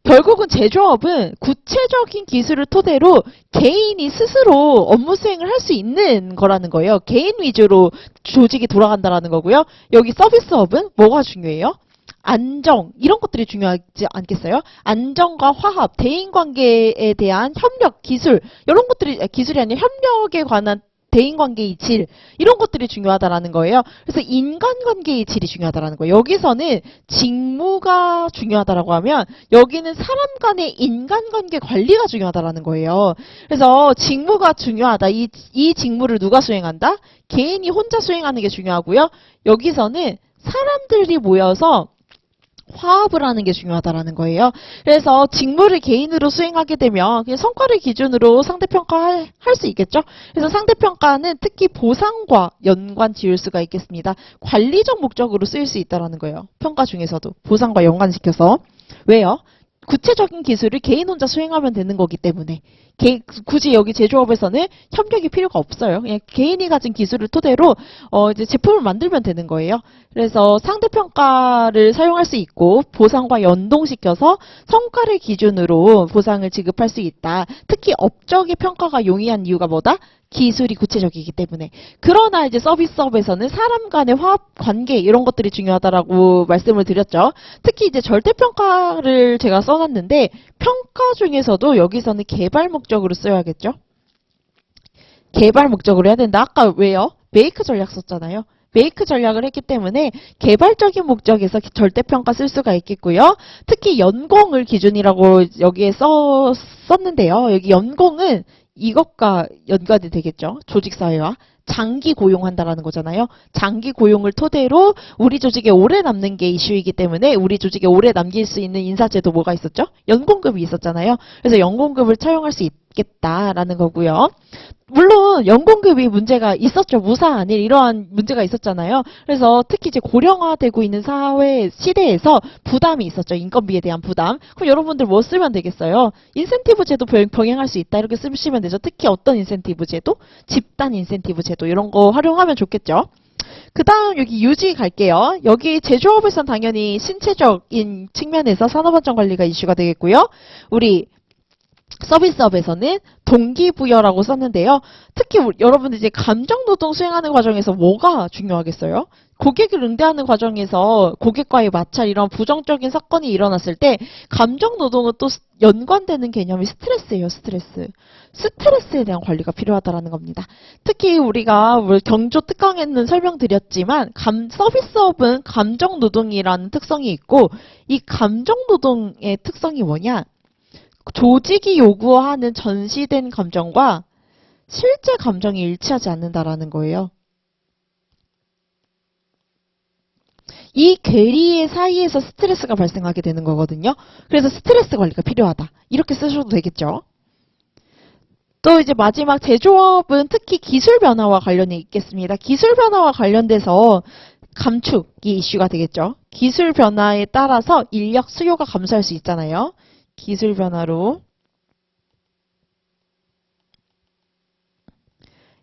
결국은 제조업은 구체적인 기술을 토대로 개인이 스스로 업무 수행을 할 수 있는 거라는 거예요. 개인 위주로 조직이 돌아간다는 거고요. 여기 서비스업은 뭐가 중요해요? 안정 이런 것들이 중요하지 않겠어요? 안정과 화합, 대인관계에 대한 협력, 기술 이런 것들이 기술이 아니라 협력에 관한 대인관계의 질 이런 것들이 중요하다라는 거예요. 그래서 인간관계의 질이 중요하다라는 거예요. 여기서는 직무가 중요하다라고 하면 여기는 사람 간의 인간관계 관리가 중요하다라는 거예요. 그래서 직무가 중요하다. 이 직무를 누가 수행한다? 개인이 혼자 수행하는 게 중요하고요. 여기서는 사람들이 모여서 화합을 하는 게 중요하다라는 거예요. 그래서 직무를 개인으로 수행하게 되면 그냥 성과를 기준으로 상대평가 할 수 있겠죠. 그래서 상대평가는 특히 보상과 연관 지을 수가 있겠습니다. 관리적 목적으로 쓰일 수 있다는 거예요. 평가 중에서도 보상과 연관시켜서. 왜요? 구체적인 기술을 개인 혼자 수행하면 되는 거기 때문에 굳이 여기 제조업에서는 협력이 필요가 없어요. 그냥 개인이 가진 기술을 토대로 이제 제품을 만들면 되는 거예요. 그래서 상대평가를 사용할 수 있고 보상과 연동시켜서 성과를 기준으로 보상을 지급할 수 있다. 특히 업적의 평가가 용이한 이유가 뭐다? 기술이 구체적이기 때문에. 그러나 이제 서비스업에서는 사람 간의 화합 관계 이런 것들이 중요하다라고 말씀을 드렸죠. 특히 이제 절대평가를 제가 써놨는데 평가 중에서도 여기서는 개발 목적으로 써야겠죠. 개발 목적으로 해야 된다. 아까 왜요? 메이크 전략 썼잖아요. 메이크 전략을 했기 때문에 개발적인 목적에서 절대평가 쓸 수가 있겠고요. 특히 연공을 기준이라고 여기에 썼는데요. 여기 연공은 이것과 연관이 되겠죠. 조직사회와. 장기 고용한다라는 거잖아요. 장기 고용을 토대로 우리 조직에 오래 남는 게 이슈이기 때문에 우리 조직에 오래 남길 수 있는 인사제도 뭐가 있었죠? 연공급이 있었잖아요. 그래서 연공급을 차용할 수 있겠다라는 거고요. 물론 연공급이 문제가 있었죠. 무사한일 이러한 문제가 있었잖아요. 그래서 특히 이제 고령화되고 있는 사회 시대에서 부담이 있었죠. 인건비에 대한 부담. 그럼 여러분들 뭐 쓰면 되겠어요? 인센티브 제도 병행할 수 있다 이렇게 쓰시면 되죠. 특히 어떤 인센티브 제도? 집단 인센티브 제도 이런 거 활용하면 좋겠죠. 그 다음 여기 유지 갈게요. 여기 제조업에선 당연히 신체적인 측면에서 산업안전관리가 이슈가 되겠고요. 우리 서비스업에서는 동기부여라고 썼는데요. 특히 여러분들 이제 감정노동 수행하는 과정에서 뭐가 중요하겠어요? 고객을 응대하는 과정에서 고객과의 마찰 이런 부정적인 사건이 일어났을 때 감정노동은 또 연관되는 개념이 스트레스예요. 스트레스에 대한 관리가 필요하다는 겁니다. 특히 우리가 경조 특강에는 설명드렸지만 서비스업은 감정노동이라는 특성이 있고 이 감정노동의 특성이 뭐냐? 조직이 요구하는 전시된 감정과 실제 감정이 일치하지 않는다라는 거예요. 이 괴리 사이에서 스트레스가 발생하게 되는 거거든요. 그래서 스트레스 관리가 필요하다. 이렇게 쓰셔도 되겠죠. 또 이제 마지막 제조업은 특히 기술 변화와 관련이 있겠습니다. 기술 변화와 관련돼서 감축이 이슈가 되겠죠. 기술 변화에 따라서 인력 수요가 감소할 수 있잖아요. 기술 변화로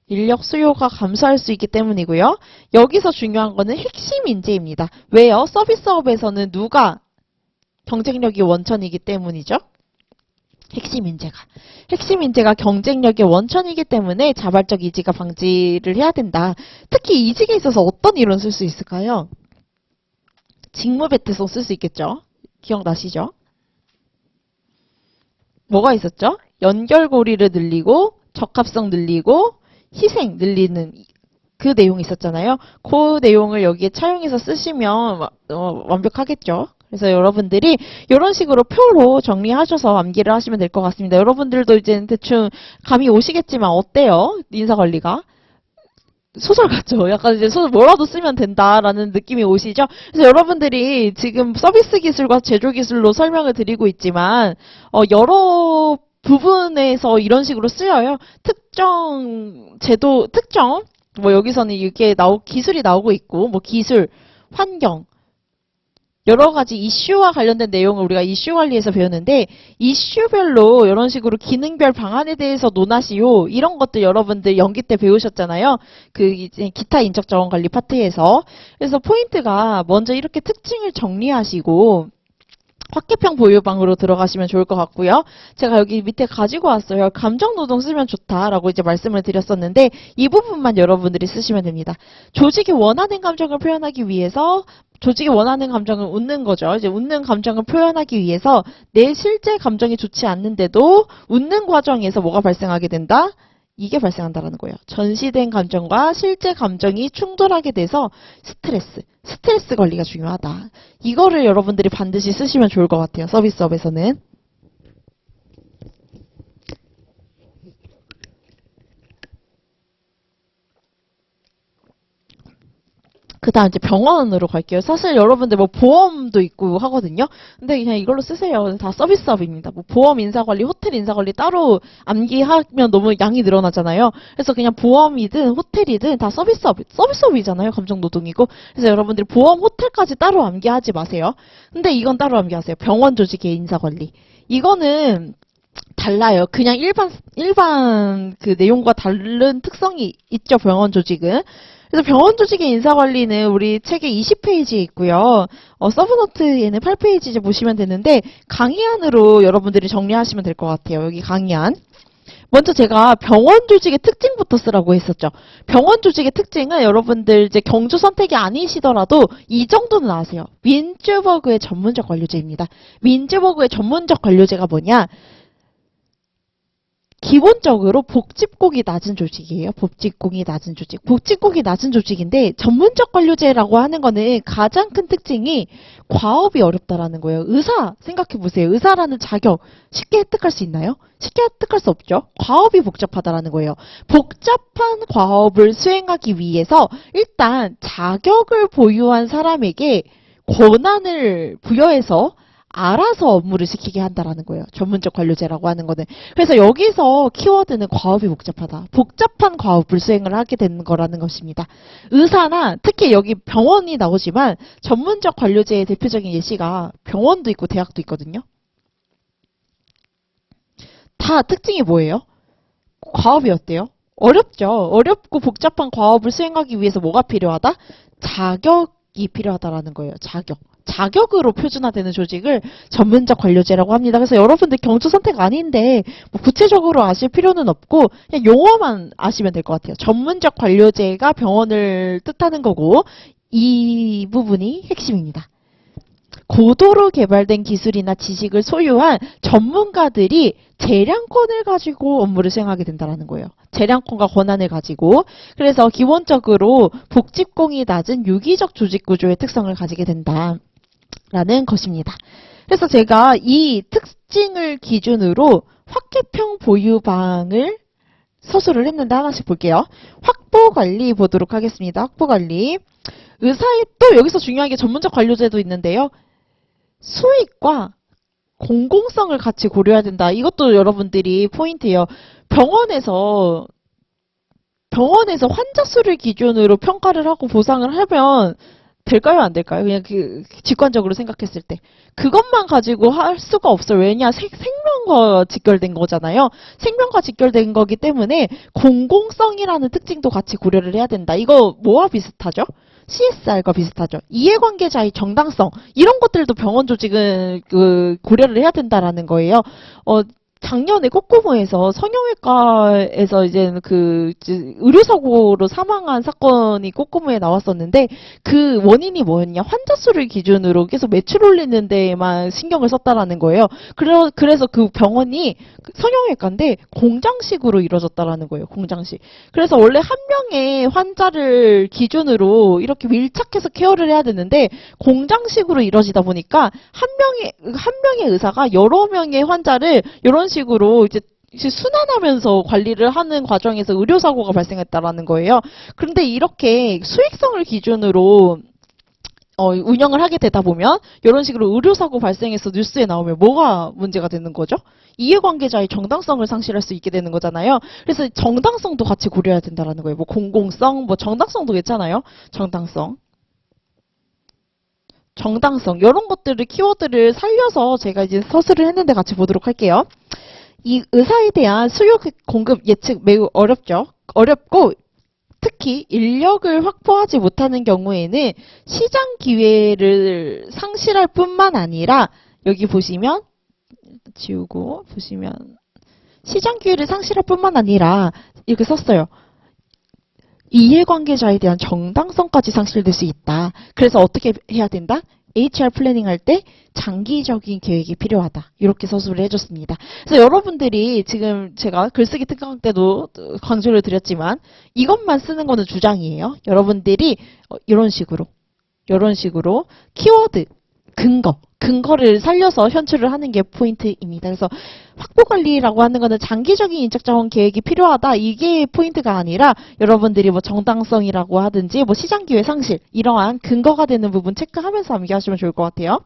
인력 수요가 감소할 수 있기 때문이고요. 여기서 중요한 거는 핵심 인재입니다. 왜요? 서비스업에서는 누가 경쟁력이 원천이기 때문이죠. 핵심 인재가 경쟁력의 원천이기 때문에 자발적 이직과 방지를 해야 된다. 특히 이직에 있어서 어떤 이론 쓸 수 있을까요? 직무 배태성 쓸 수 있겠죠. 기억나시죠? 뭐가 있었죠? 연결고리를 늘리고 적합성 늘리고 희생 늘리는 그 내용이 있었잖아요. 그 내용을 여기에 차용해서 쓰시면 완벽하겠죠. 그래서 여러분들이 이런 식으로 표로 정리하셔서 암기를 하시면 될 것 같습니다. 여러분들도 이제 대충 감이 오시겠지만 어때요? 인사관리가? 소설 같죠? 약간 이제 소설 뭐라도 쓰면 된다라는 느낌이 오시죠? 그래서 여러분들이 지금 서비스 기술과 제조 기술로 설명을 드리고 있지만, 여러 부분에서 이런 식으로 쓰여요. 특정 제도, 뭐 여기서는 이게 기술이 나오고 있고, 뭐 기술, 환경, 여러 가지 이슈와 관련된 내용을 우리가 이슈 관리에서 배우는데 이슈별로 이런 식으로 기능별 방안에 대해서 논하시오. 이런 것들 여러분들 연기 때 배우셨잖아요. 그 이제 기타 인적 자원 관리 파트에서. 그래서 포인트가 먼저 이렇게 특징을 정리하시고 확계평 보유방으로 들어가시면 좋을 것 같고요. 제가 여기 밑에 가지고 왔어요. 감정노동 쓰면 좋다라고 이제 말씀을 드렸었는데 이 부분만 여러분들이 쓰시면 됩니다. 조직이 원하는 감정을 표현하기 위해서 조직이 원하는 감정은 웃는 거죠. 이제 웃는 감정을 표현하기 위해서 내 실제 감정이 좋지 않는데도 웃는 과정에서 뭐가 발생하게 된다? 이게 발생한다는 거예요. 전시된 감정과 실제 감정이 충돌하게 돼서 스트레스 관리가 중요하다. 이거를 여러분들이 반드시 쓰시면 좋을 것 같아요. 서비스업에서는. 그 다음 이제 병원으로 갈게요. 사실 여러분들 뭐 보험도 있고 하거든요. 근데 그냥 이걸로 쓰세요. 다 서비스업입니다. 뭐 보험 인사관리, 호텔 인사관리 따로 암기하면 너무 양이 늘어나잖아요. 그래서 그냥 보험이든 호텔이든 다 서비스업이잖아요. 감정노동이고. 그래서 여러분들이 보험, 호텔까지 따로 암기하지 마세요. 근데 이건 따로 암기하세요. 병원 조직의 인사관리. 이거는 달라요. 그냥 일반 그 내용과 다른 특성이 있죠. 병원 조직은. 그래서 병원 조직의 인사관리는 우리 책에 20페이지에 있고요. 서브노트에는 8페이지 보시면 되는데 강의안으로 여러분들이 정리하시면 될 것 같아요. 여기 강의안. 먼저 제가 병원 조직의 특징부터 쓰라고 했었죠. 병원 조직의 특징은 여러분들 이제 경조 선택이 아니시더라도 이 정도는 아세요. 민츠버그의 전문적 관료제입니다. 민츠버그의 전문적 관료제가 뭐냐? 기본적으로 복직국이 낮은 조직이에요. 복직국이 낮은 조직인데 전문적 관료제라고 하는 거는 가장 큰 특징이 과업이 어렵다라는 거예요. 의사 생각해 보세요. 의사라는 자격 쉽게 획득할 수 있나요? 쉽게 획득할 수 없죠. 과업이 복잡하다라는 거예요. 복잡한 과업을 수행하기 위해서 일단 자격을 보유한 사람에게 권한을 부여해서 알아서 업무를 시키게 한다라는 거예요. 전문적 관료제라고 하는 거는. 그래서 여기서 키워드는 과업이 복잡하다. 복잡한 과업을 수행을 하게 되는 거라는 것입니다. 의사나 특히 여기 병원이 나오지만 전문적 관료제의 대표적인 예시가 병원도 있고 대학도 있거든요. 다 특징이 뭐예요? 과업이 어때요? 어렵죠. 어렵고 복잡한 과업을 수행하기 위해서 뭐가 필요하다? 자격이 필요하다라는 거예요. 자격. 자격으로 표준화되는 조직을 전문적 관료제라고 합니다. 그래서 여러분들 경주 선택 아닌데 뭐 구체적으로 아실 필요는 없고 그냥 용어만 아시면 될 것 같아요. 전문적 관료제가 병원을 뜻하는 거고 이 부분이 핵심입니다. 고도로 개발된 기술이나 지식을 소유한 전문가들이 재량권을 가지고 업무를 수행하게 된다는 거예요. 재량권과 권한을 가지고. 그래서 기본적으로 복직공이 낮은 유기적 조직 구조의 특성을 가지게 된다라는 것입니다. 그래서 제가 이 특징을 기준으로 확계평 보유방을 서술을 했는데 하나씩 볼게요. 확보관리 보도록 하겠습니다. 확보관리. 의사의 또 여기서 중요한 게 전문적 관료제도 있는데요. 수익과 공공성을 같이 고려해야 된다. 이것도 여러분들이 포인트예요. 병원에서 환자 수를 기준으로 평가를 하고 보상을 하면 될까요? 안 될까요? 그냥 직관적으로 생각했을 때. 그것만 가지고 할 수가 없어요. 왜냐? 생명과 직결된 거잖아요. 생명과 직결된 거기 때문에 공공성이라는 특징도 같이 고려를 해야 된다. 이거 뭐와 비슷하죠? CSR과 비슷하죠. 이해관계자의 정당성 이런 것들도 병원 조직은 고려를 해야 된다라는 거예요. 작년에 꽃고무에서 성형외과에서 이제 의료사고로 사망한 사건이 꽃고무에 나왔었는데 그 원인이 뭐였냐? 환자 수를 기준으로 계속 매출 올리는 데에만 신경을 썼다라는 거예요. 그래서 그 병원이 성형외과인데 공장식으로 이루어졌다라는 거예요. 공장식. 그래서 원래 한 명의 환자를 기준으로 이렇게 밀착해서 케어를 해야 되는데 공장식으로 이루어지다 보니까 한 명의 의사가 여러 명의 환자를 이런 식으로 이제 순환하면서 관리를 하는 과정에서 의료사고가 발생했다라는 거예요. 그런데 이렇게 수익성을 기준으로 운영을 하게 되다 보면 이런 식으로 의료사고 발생해서 뉴스에 나오면 뭐가 문제가 되는 거죠? 이해관계자의 정당성을 상실할 수 있게 되는 거잖아요. 그래서 정당성도 같이 고려해야 된다는 거예요. 뭐 공공성, 뭐 정당성도 괜찮아요. 정당성 이런 것들을 키워드를 살려서 제가 이제 서술을 했는데 같이 보도록 할게요. 이 의사에 대한 수요 공급 예측 매우 어렵죠. 어렵고 특히 인력을 확보하지 못하는 경우에는 시장 기회를 상실할 뿐만 아니라 여기 보시면 시장 기회를 상실할 뿐만 아니라 이렇게 썼어요. 이해관계자에 대한 정당성까지 상실될 수 있다. 그래서 어떻게 해야 된다? HR 플래닝 할 때 장기적인 계획이 필요하다. 이렇게 서술을 해줬습니다. 그래서 여러분들이 지금 제가 글쓰기 특강 때도 강조를 드렸지만 이것만 쓰는 거는 주장이에요. 여러분들이 이런 식으로 키워드, 근거를 살려서 현출을 하는 게 포인트입니다. 그래서 확보관리라고 하는 거는 장기적인 인적자원 계획이 필요하다. 이게 포인트가 아니라 여러분들이 뭐 정당성이라고 하든지 뭐 시장기회 상실 이러한 근거가 되는 부분 체크하면서 암기하시면 좋을 것 같아요.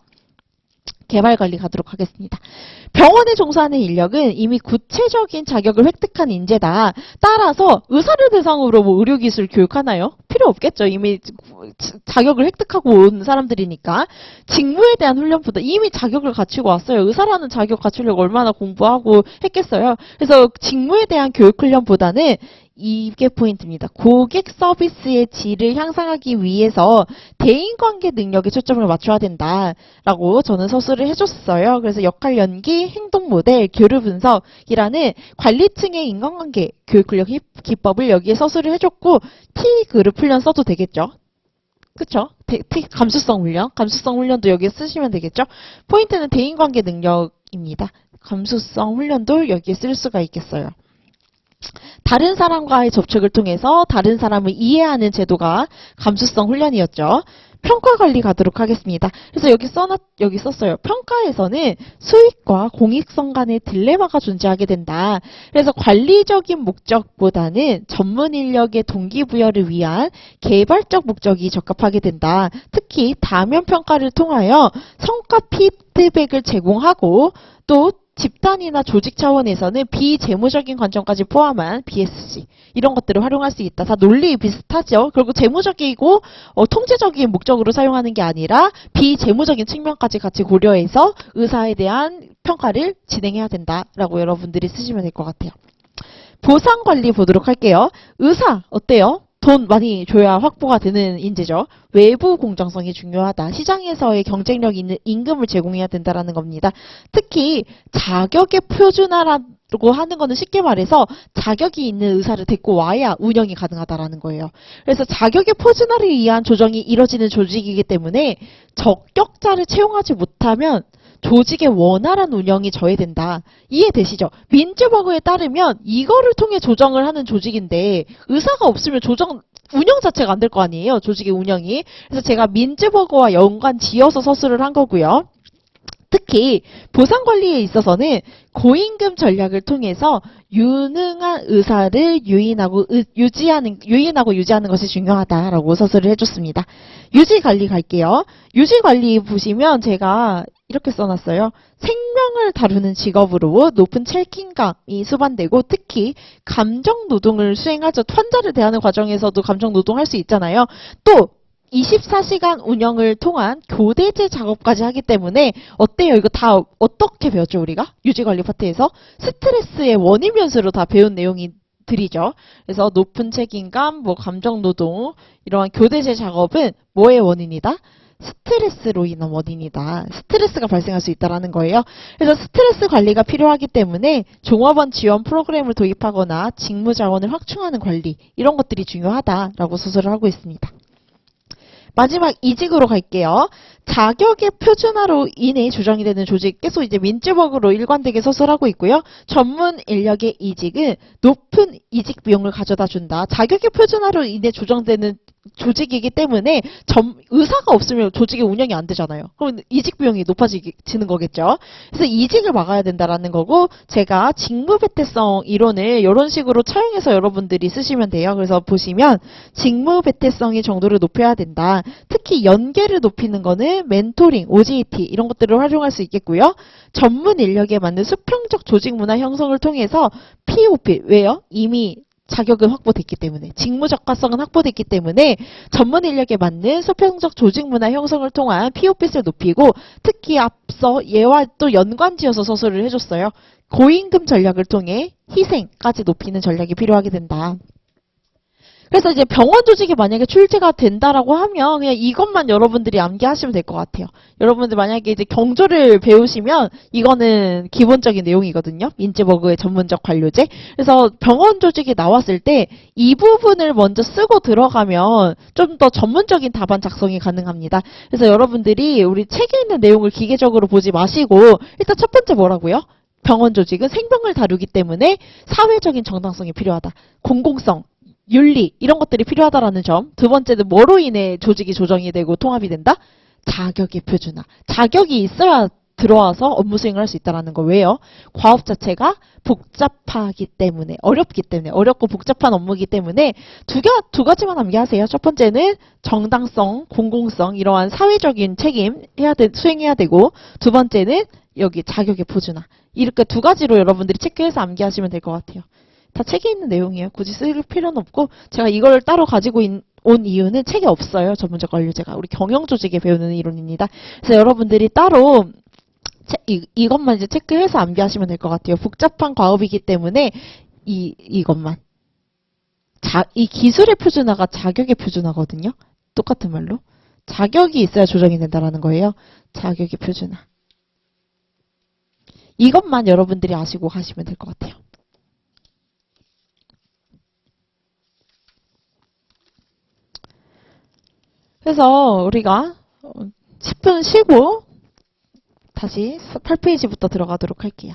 개발관리 가도록 하겠습니다. 병원에 종사하는 인력은 이미 구체적인 자격을 획득한 인재다. 따라서 의사를 대상으로 뭐 의료기술 교육하나요? 필요 없겠죠. 이미 자격을 획득하고 온 사람들이니까. 직무에 대한 훈련보다 이미 자격을 갖추고 왔어요. 의사라는 자격 갖추려고 얼마나 공부하고 했겠어요. 그래서 직무에 대한 교육 훈련보다는 이게 포인트입니다. 고객 서비스의 질을 향상하기 위해서 대인관계 능력에 초점을 맞춰야 된다라고 저는 서술을 해줬어요. 그래서 역할 연기, 행동 모델, 교류 분석이라는 관리층의 인간관계 교육 훈련 기법을 여기에 서술을 해줬고 T그룹 훈련 써도 되겠죠. 그쵸? 감수성 훈련도 여기에 쓰시면 되겠죠. 포인트는 대인관계 능력입니다. 감수성 훈련도 여기에 쓸 수가 있겠어요. 다른 사람과의 접촉을 통해서 다른 사람을 이해하는 제도가 감수성 훈련이었죠. 평가 관리 가도록 하겠습니다. 그래서 여기 썼어요. 평가에서는 수익과 공익성 간의 딜레마가 존재하게 된다. 그래서 관리적인 목적보다는 전문 인력의 동기부여를 위한 개발적 목적이 적합하게 된다. 특히 다면 평가를 통하여 성과 피드백을 제공하고 또 집단이나 조직 차원에서는 비재무적인 관점까지 포함한 BSC 이런 것들을 활용할 수 있다. 다 논리 비슷하죠. 그리고 재무적이고 통제적인 목적으로 사용하는 게 아니라 비재무적인 측면까지 같이 고려해서 의사에 대한 평가를 진행해야 된다라고 여러분들이 쓰시면 될 것 같아요. 보상 관리 보도록 할게요. 의사 어때요? 돈 많이 줘야 확보가 되는 인재죠. 외부 공정성이 중요하다. 시장에서의 경쟁력 있는 임금을 제공해야 된다라는 겁니다. 특히 자격의 표준화라고 하는 거는 쉽게 말해서 자격이 있는 의사를 데리고 와야 운영이 가능하다라는 거예요. 그래서 자격의 표준화를 위한 조정이 이뤄지는 조직이기 때문에 적격자를 채용하지 못하면 조직의 원활한 운영이 저해된다. 이해되시죠? 민주버그에 따르면 이거를 통해 조정을 하는 조직인데 의사가 없으면 운영 자체가 안 될 거 아니에요. 조직의 운영이. 그래서 제가 민주버그와 연관 지어서 서술을 한 거고요. 특히 보상관리에 있어서는 고임금 전략을 통해서 유능한 의사를 유인하고 유지하는 것이 중요하다라고 서술을 해줬습니다. 유지관리 갈게요. 유지관리 보시면 제가 이렇게 써놨어요. 생명을 다루는 직업으로 높은 책임감이 수반되고 특히 감정노동을 수행하죠. 환자를 대하는 과정에서도 감정노동할 수 있잖아요. 또 24시간 운영을 통한 교대제 작업까지 하기 때문에 어때요? 이거 다 어떻게 배웠죠, 우리가? 유지관리 파트에서? 스트레스의 원인 변수로 다 배운 내용들이죠. 그래서 높은 책임감, 감정노동, 이러한 교대제 작업은 뭐의 원인이다? 스트레스로 인한 원인이다. 스트레스가 발생할 수 있다는 거예요. 그래서 스트레스 관리가 필요하기 때문에 종업원 지원 프로그램을 도입하거나 직무 자원을 확충하는 관리, 이런 것들이 중요하다라고 서술을 하고 있습니다. 마지막 이직으로 갈게요. 자격의 표준화로 인해 조정이 되는 조직, 계속 이제 민주버그로 일관되게 서술하고 있고요. 전문 인력의 이직은 높은 이직 비용을 가져다 준다. 자격의 표준화로 인해 조정되는 조직이기 때문에 의사가 없으면 조직의 운영이 안 되잖아요. 그럼 이직 비용이 높아지는 거겠죠. 그래서 이직을 막아야 된다라는 거고, 제가 직무배태성 이론을 이런 식으로 차용해서 여러분들이 쓰시면 돼요. 그래서 보시면 직무배태성의 정도를 높여야 된다. 특히 연계를 높이는 거는 멘토링, OJT 이런 것들을 활용할 수 있겠고요. 전문 인력에 맞는 수평적 조직 문화 형성을 통해서 POP, 왜요? 이미 자격은 확보됐기 때문에, 직무 적합성은 확보됐기 때문에 전문 인력에 맞는 수평적 조직 문화 형성을 통한 POP를 높이고, 특히 앞서 얘와 또 연관지어서 서술을 해줬어요. 고임금 전략을 통해 희생까지 높이는 전략이 필요하게 된다. 그래서 이제 병원 조직이 만약에 출제가 된다라고 하면 그냥 이것만 여러분들이 암기하시면 될 것 같아요. 여러분들 만약에 이제 경조를 배우시면 이거는 기본적인 내용이거든요. 민지버그의 전문적 관료제. 그래서 병원 조직이 나왔을 때 이 부분을 먼저 쓰고 들어가면 좀 더 전문적인 답안 작성이 가능합니다. 그래서 여러분들이 우리 책에 있는 내용을 기계적으로 보지 마시고 일단 첫 번째 뭐라고요? 병원 조직은 생명을 다루기 때문에 사회적인 정당성이 필요하다. 공공성, 윤리 이런 것들이 필요하다라는 점. 두 번째는 뭐로 인해 조직이 조정이 되고 통합이 된다? 자격의 표준화. 자격이 있어야 들어와서 업무 수행을 할 수 있다는 거. 왜요? 과업 자체가 복잡하기 때문에, 어렵고 복잡한 업무이기 때문에 두 가지만 암기하세요. 첫 번째는 정당성, 공공성, 이러한 사회적인 책임 수행해야 되고, 두 번째는 여기 자격의 표준화. 이렇게 두 가지로 여러분들이 체크해서 암기하시면 될 것 같아요. 다 책에 있는 내용이에요. 굳이 쓸 필요는 없고, 제가 이걸 따로 가지고 온 이유는 책에 없어요. 전문적 관료제가. 우리 경영조직에 배우는 이론입니다. 그래서 여러분들이 따로 이것만 이제 체크해서 암기하시면 될 것 같아요. 복잡한 과업이기 때문에 이것만. 이 기술의 표준화가 자격의 표준화거든요. 똑같은 말로. 자격이 있어야 조정이 된다는 거예요. 자격의 표준화. 이것만 여러분들이 아시고 가시면 될 것 같아요. 그래서 우리가 10분 쉬고 다시 8페이지부터 들어가도록 할게요.